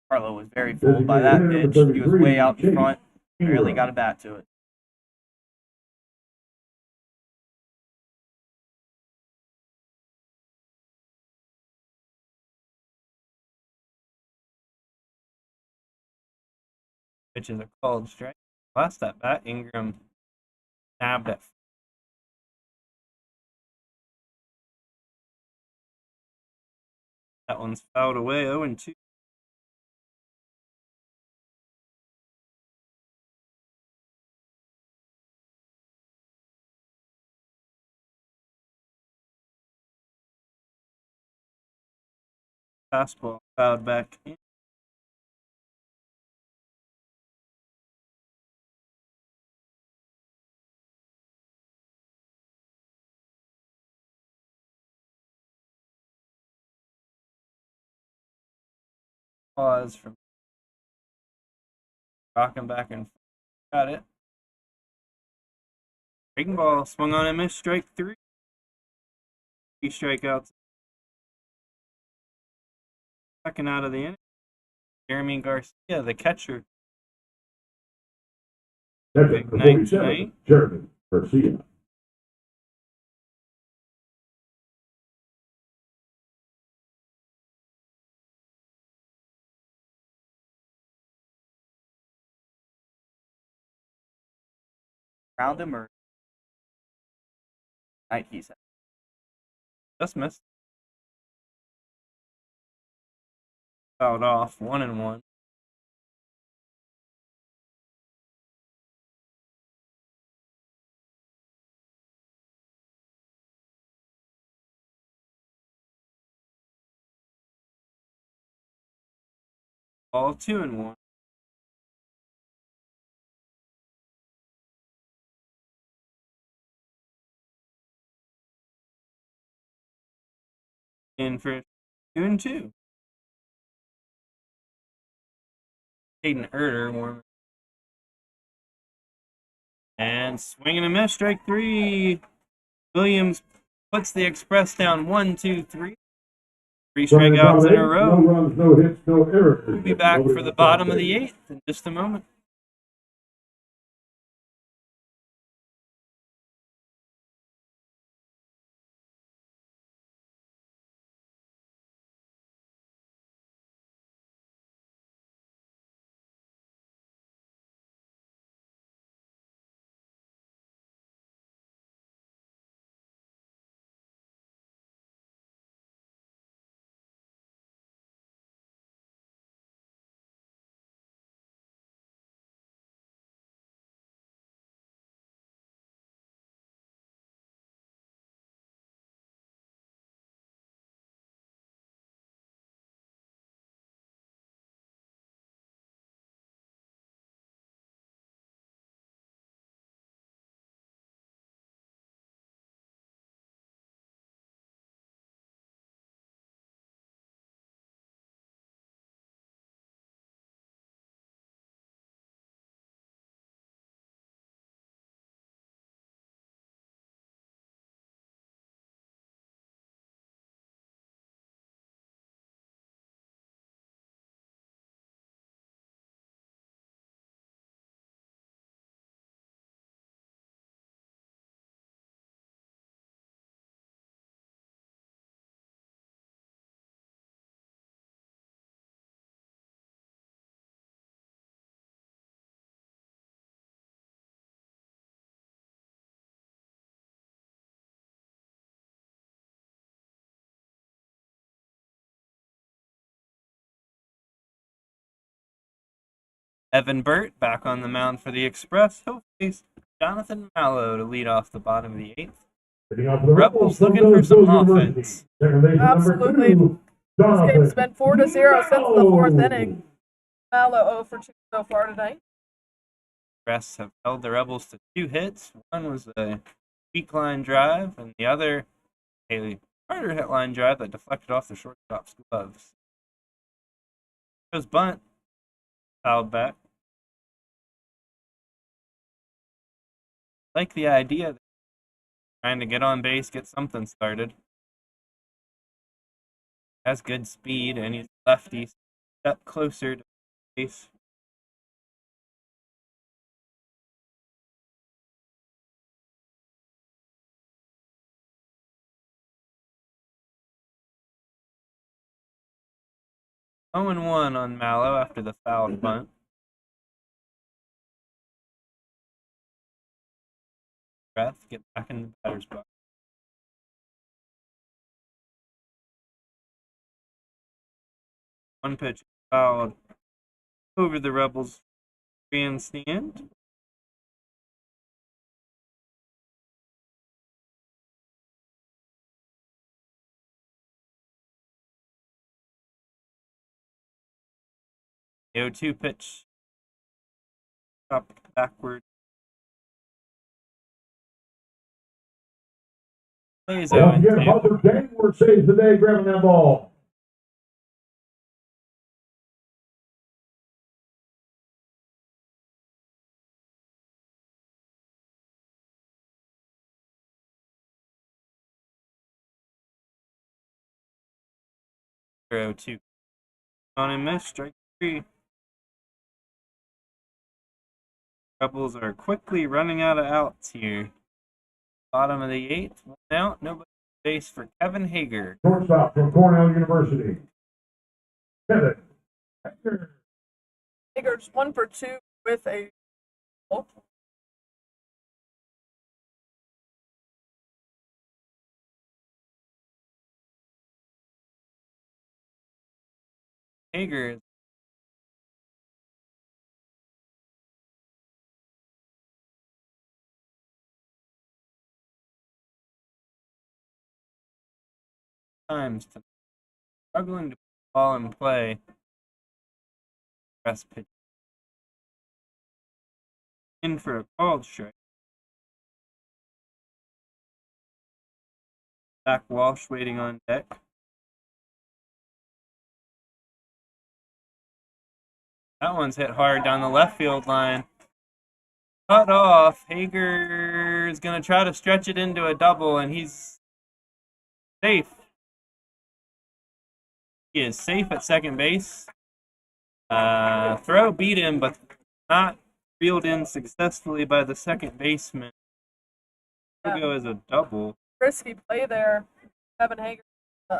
Carlo was very fooled by that pitch. He was way out in front. Barely got a bat to it. Which is a called strike. Last at bat, Ingram nabbed it. That one's fouled away, 0-2. Fastball fouled back in. Pause from rocking back and forth. Got it. Breaking ball swung on and missed. Strike 3. 3 strikeouts. Second out of the inning, Jeremy Garcia, the catcher. Catcher Big number night 47, tonight. Jeremy Garcia. Round him or night he said. Just missed. Fouled off, 1-1. Ball 2-1. In for 2-2. Hayden Herder warming. And swinging a miss, strike 3. Williams puts the Express down 1-2-3. 3 strikeouts in a row. No runs, no hits, no errors. We'll be back for the bottom of the 8th in just a moment. Evan Burt back on the mound for the Express. He'll face Jonathan Mallow to lead off the bottom of the 8th. Rebels looking for some offense. Absolutely. This game's been 4-0 since the 4th inning. Mallow 0 for 2 so far tonight. Express have held the Rebels to 2 hits. One was a weak line drive, and the other a harder hit line drive that deflected off the shortstop's gloves. It was bunt. Fouled back. Like the idea, trying to get on base, get something started. Has good speed, and he's lefty, step closer to base. Oh and 1 on Mallow after the fouled bunt. Breath, get back in the batter's box. One pitch fouled over the Rebels grandstand. The 0-2 pitch chopped backward. Plays out Again, Butler Gainward saves the day, grabbing that ball. Oh, 2 On and miss, strike 3. Rebels are quickly running out of outs here. Bottom of the 8th, 1 out, nobody base for Kevin Hager. Shortstop from Cornell University, Kevin Hager. Hager's 1 for 2 with a goal. Hager times to struggling to put the ball in play. Press pitch in for a called strike. Zach Walsh waiting on deck. That one's hit hard down the left field line. Cut off. Hager is going to try to stretch it into a double, and he's safe. He is safe at second base. Throw beat him, but not reeled in successfully by the second baseman. Yeah. Go as a double. Risky play there. Kevin Hager,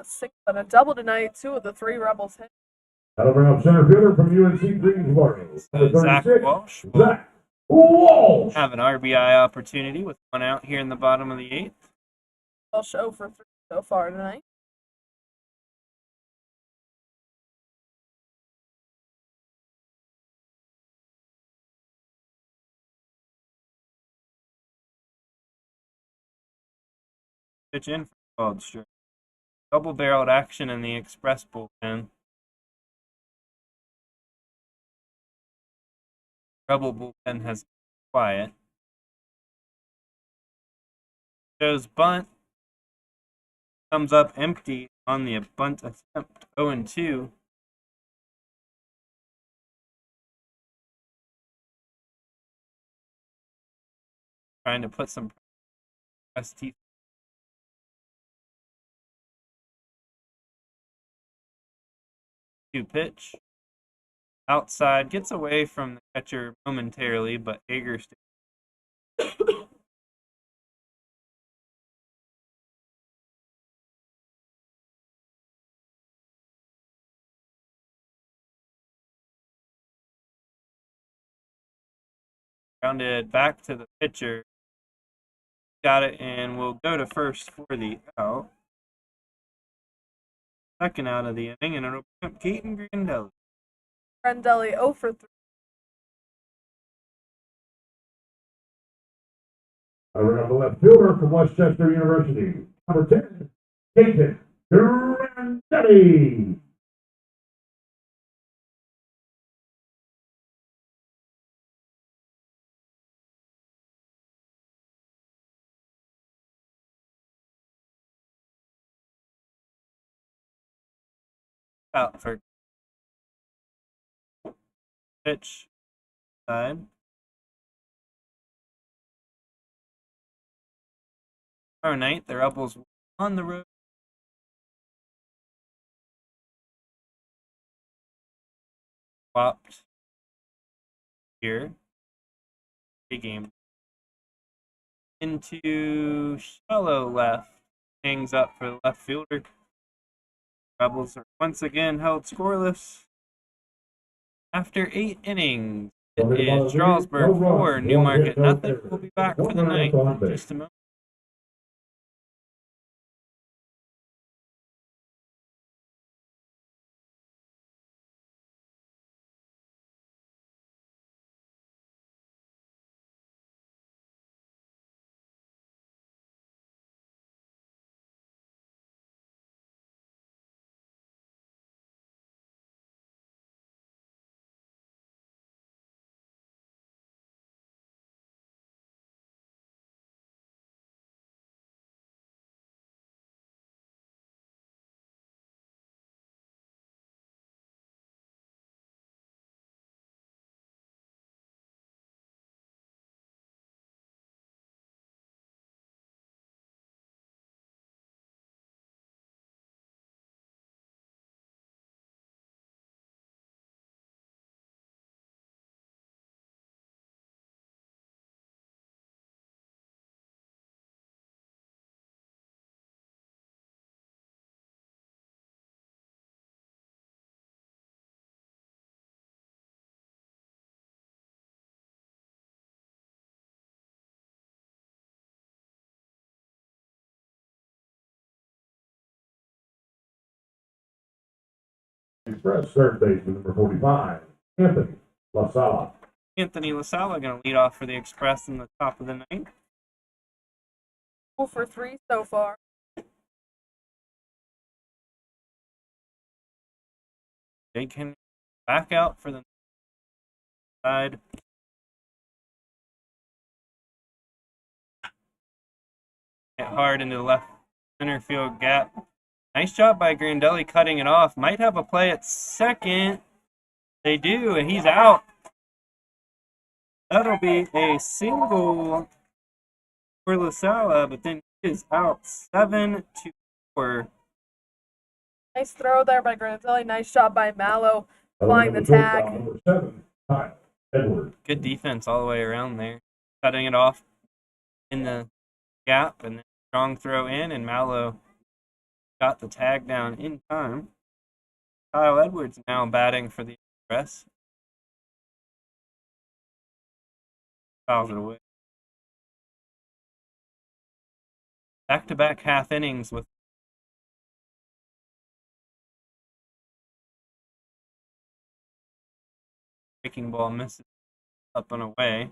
6 and a double tonight. 2 of the 3 Rebels hit. That'll bring up center fielder from UNC Greensboro. Zach Walsh will Zach Walsh. have an RBI opportunity with 1 out here in the bottom of the 8th. Walsh 0 for 3 so far tonight. Pitch in for called strike. Double-barreled action in the Express bullpen. Rebel bullpen has been quiet. Shows bunt. Comes up empty on the bunt attempt. 0-2. Trying to put some ST. Pitch. Outside, gets away from the catcher momentarily, but Hager stays. Grounded back to the pitcher. Got it, and we'll go to first for the out. Second out of the inning, and it'll bring up Gaten Grandelli. Grandelli 0 for 3. Over on the left fielder from Westchester University, number 10, Gaten Grandelli. Out for pitch side. Tomorrow night, the Rebels on the road. Swapped here. Big game. Into shallow left. Hangs up for the left fielder. Rebels are once again held scoreless. After 8 innings, it is Strasburg 4, Newmarket nothing. We'll be back for the night in just a moment. Express, third baseman, number 45, Anthony LaSala. Anthony LaSala going to lead off for the Express in the top of the ninth. 0 for 3 so far. Jake Henry back out for the side. Hit hard into the left center field gap. Nice job by Grandelli cutting it off. Might have a play at second. They do, and he's out. That'll be a single for LaSala, but then he is out 7-4. Nice throw there by Grandelli. Nice job by Mallow flying the tag. Number 7, Kyle Edwards. Good defense all the way around there. Cutting it off in the gap, and then strong throw in, and Mallow got the tag down in time. Kyle Edwards now batting for the Express. Fouls it away. Back-to-back half innings with breaking ball misses up and away.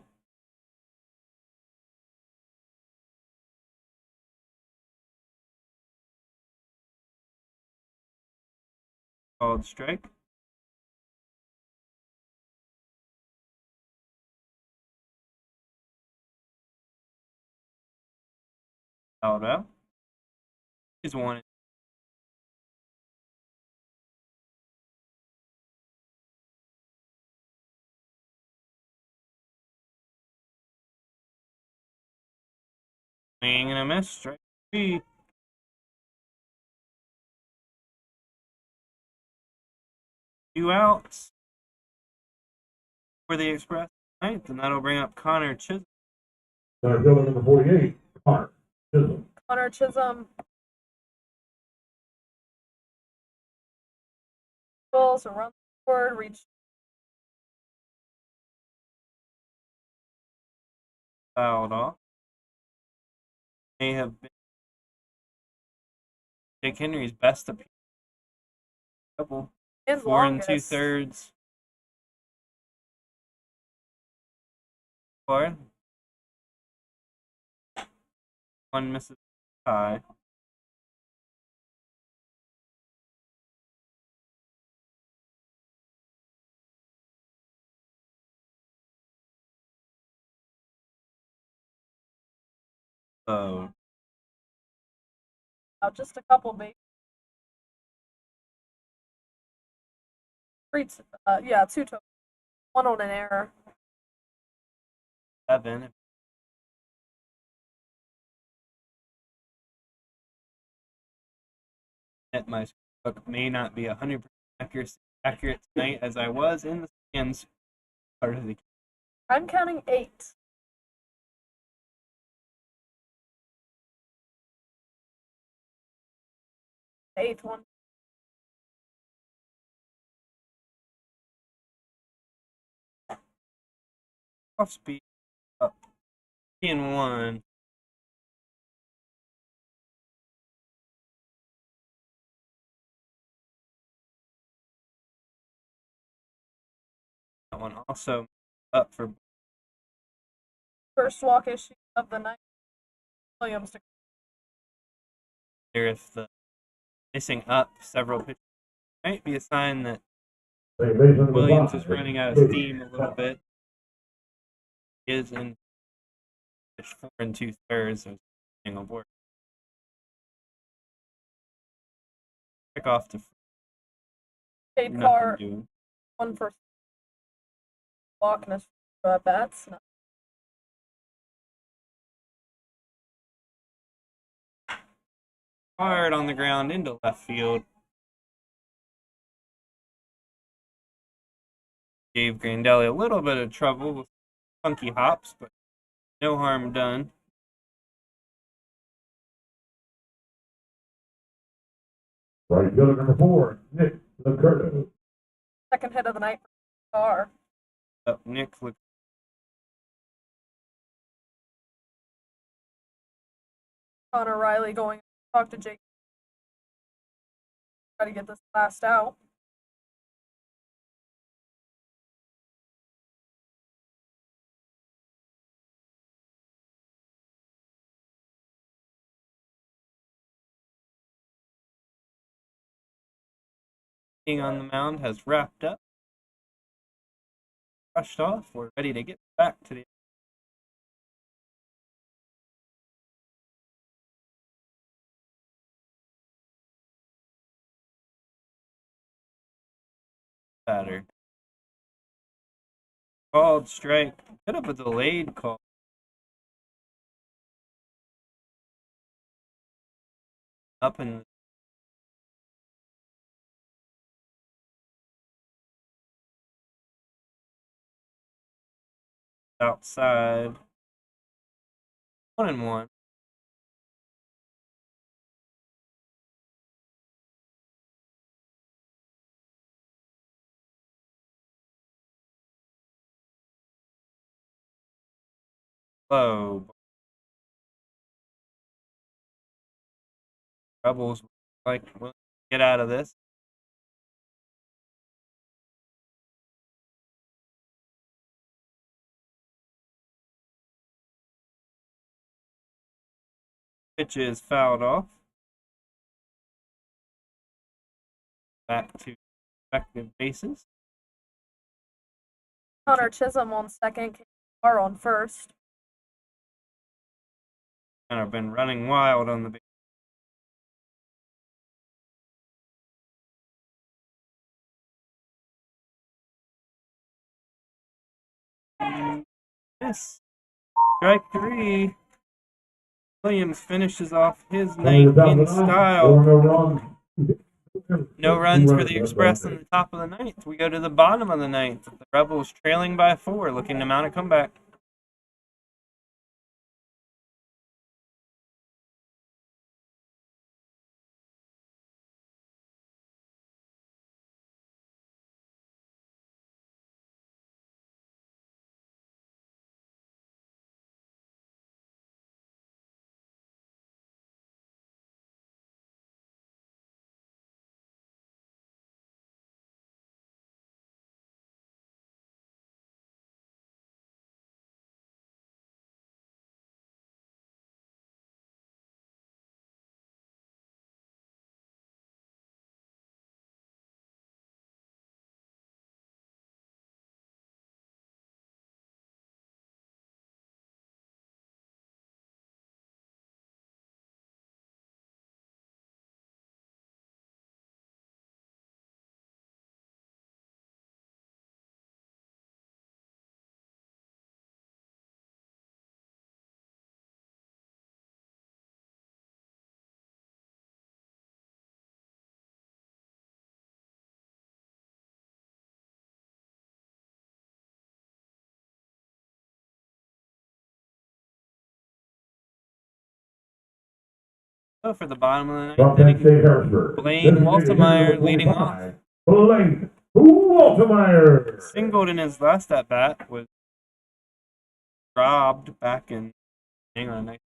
Called strike. Fouled out. Is one. Swing and a miss. Strike 3. Two outs for the Express ninth, and that'll bring up Connor Chisholm. Center fielder, number 48, Connor Chisholm. Connor Chisholm. Balls around the board, reach. Fouled off. May have been Jake Henry's best appearance. Couple. And 4 longest. 2/3. 4. One misses tie. So Just a couple bases. Yeah, 2 total. 1 on an error. 7. My book may not be 100% accurate tonight as I was in the stands part of the. I'm counting 8. The 8th one. Off speed up. 3-1. That one also up for First walk issue of the night. Williams to if the missing up several pitches might be a sign that Second baseman, number Williams 5, is running out of steam a little bit. He is in pitch 4 2/3, so he's on board. Pick off to Cade nothing Carr, doing. 1 for walk and his bats. Hard on the ground into left field. Gave Grandelli a little bit of trouble with funky hops, but no harm done. Right fielder, number 4, Nick Licurdo. Second hit of the night for Carr. Up Nick. Connor Riley going to talk to Jake. Try to get this last out. being on the mound has wrapped up. Brushed off. We're ready to get back to the batter. Called strike. Bit of a delayed call. Up in the outside. 1-1. Low. Rebels like will get out of this. Pitch is fouled off. Back to respective bases. Connor Chisholm on second, KR on first. And I've been running wild on the base. Yes. Strike 3. Williams finishes off his night in style. No runs for the Express in the top of the ninth. We go to the bottom of the ninth. The Rebels trailing by 4, looking to mount a comeback. So for the bottom of the ninth inning, Blaine Waltemeyer leading off. Blaine Waltemeyer. Singled in his last at bat, was robbed back in. Hang on,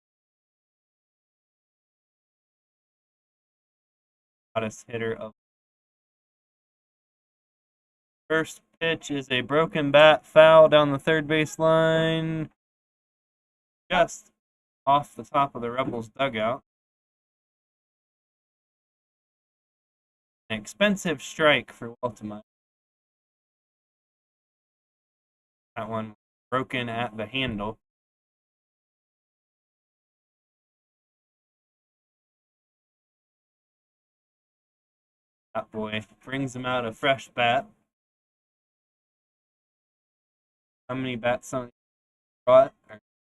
hottest hitter of. First pitch is a broken bat foul down the third base line, just off the top of the Rebels dugout. An expensive strike for Waltemeyer. That one broken at the handle. That boy brings him out a fresh bat. How many bats someone brought?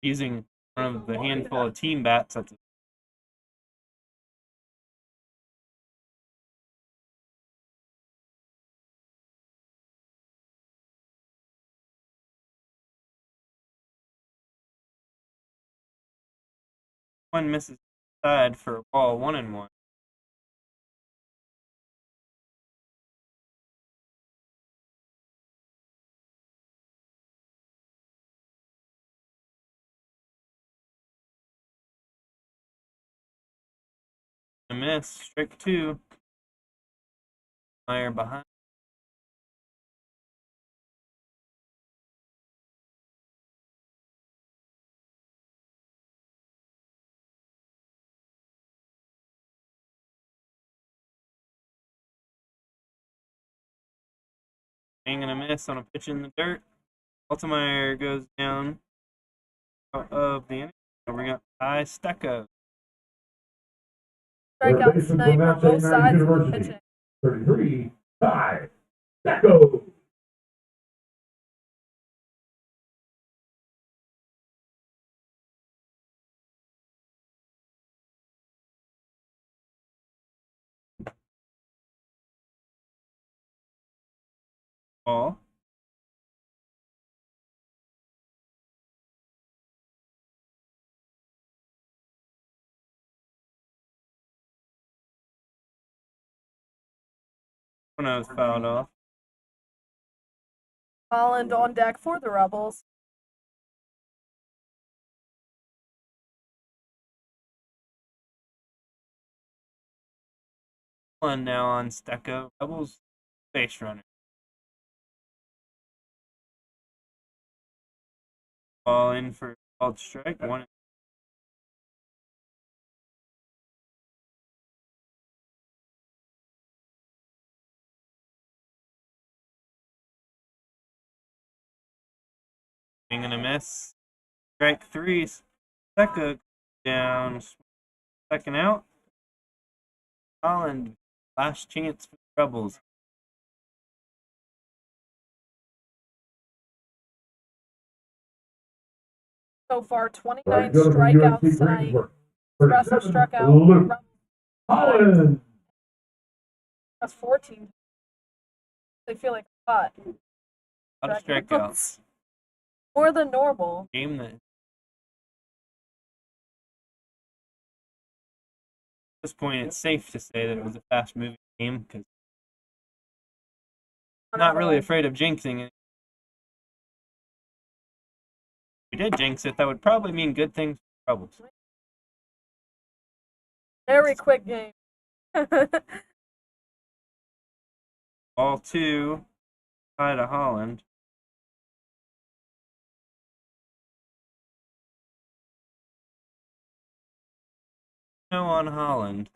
Using one of the handful of team bats. That's one misses side for a ball, 1-1. A miss, strike 2. Meyer behind. Swing and a miss on a pitch in the dirt. Altemeyer goes down out of the inning. And we got Ty Stecco. Strikeouts tonight for both sides of the pitching. 33, Ty Stecco. Ball. When I was fouled off. Holland on deck for the Rebels. One now on Stecco. Rebels base runner. Ball in for called strike. One. Swing and a miss. Strike 3. Stecco down. Second out. Holland. Last chance for the Rebels. So far, 29 strikeouts tonight. Espresso struck out. Luke Holland. That's 14. They feel like a lot. A lot of strikeouts. More than normal. Game that. At this point, it's safe to say that it was a fast-moving game because I'm not really afraid of jinxing it. If we did jinx it, that would probably mean good things for Rebels. Very quick game. Ball 2, tie to Holland. No on Holland.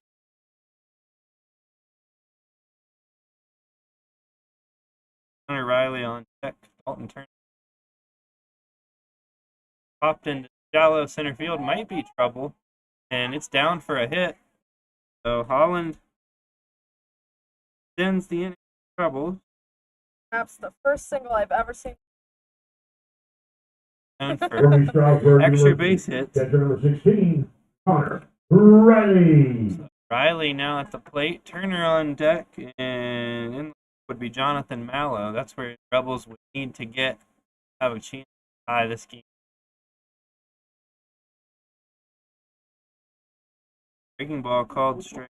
Hunter Riley on deck. Dalton Turner popped into shallow center field. Might be trouble. And it's down for a hit. So Holland sends the inning trouble. Perhaps the first single I've ever seen. Known for extra base hits. Catcher number 16, Hunter Riley. So Riley now at the plate. Turner on deck. And in would be Jonathan Mallow. That's where Rebels would need to have a chance to tie this game. Breaking ball called straight.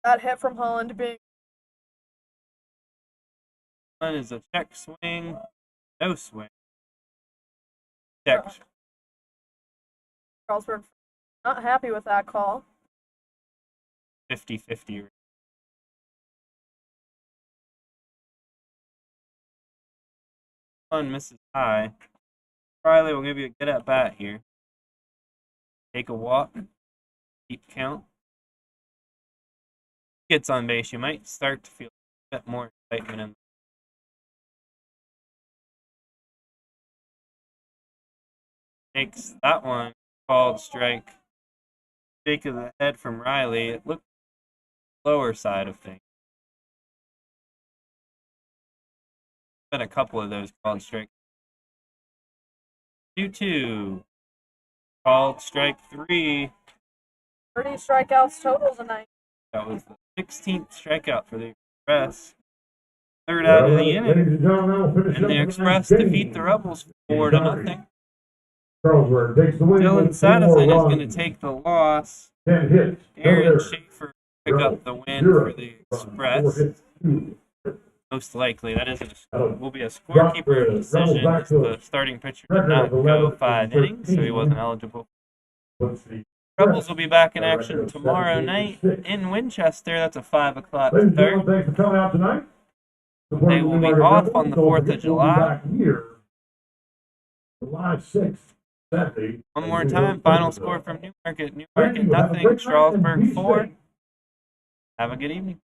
That hit from Holland being One is a check swing. No swing. Check. Carlsberg not happy with that call. 50-50. One misses high. Riley will give you a good at bat here. Take a walk. Keep count. Gets on base. You might start to feel a bit more excitement in. Takes that one. Called strike. Shake of the head from Riley. It looked lower side of things. Been a couple of those called strike. 2-2. Called strike 3. 30 strikeouts total tonight. That was the 16th strikeout for the Express. Third out of the inning. And the Express defeat the Rebels 4-0. Carlsberg takes the win. Dylan Sadison is going to take the loss. 10 hits. Aaron Schaefer pick up the win for the Express. Most likely, that will be a scorekeeper decision. The starting pitcher did not go 5 innings, so he wasn't eligible. Rebels will be back in action tomorrow night in Winchester. That's a 5 o'clock Ladies and start. gentlemen, thanks for coming out tonight. They will be off on the 4th of July. July 6th. One more time, final score from Newmarket. Newmarket nothing, Strasburg 4. Have a good evening.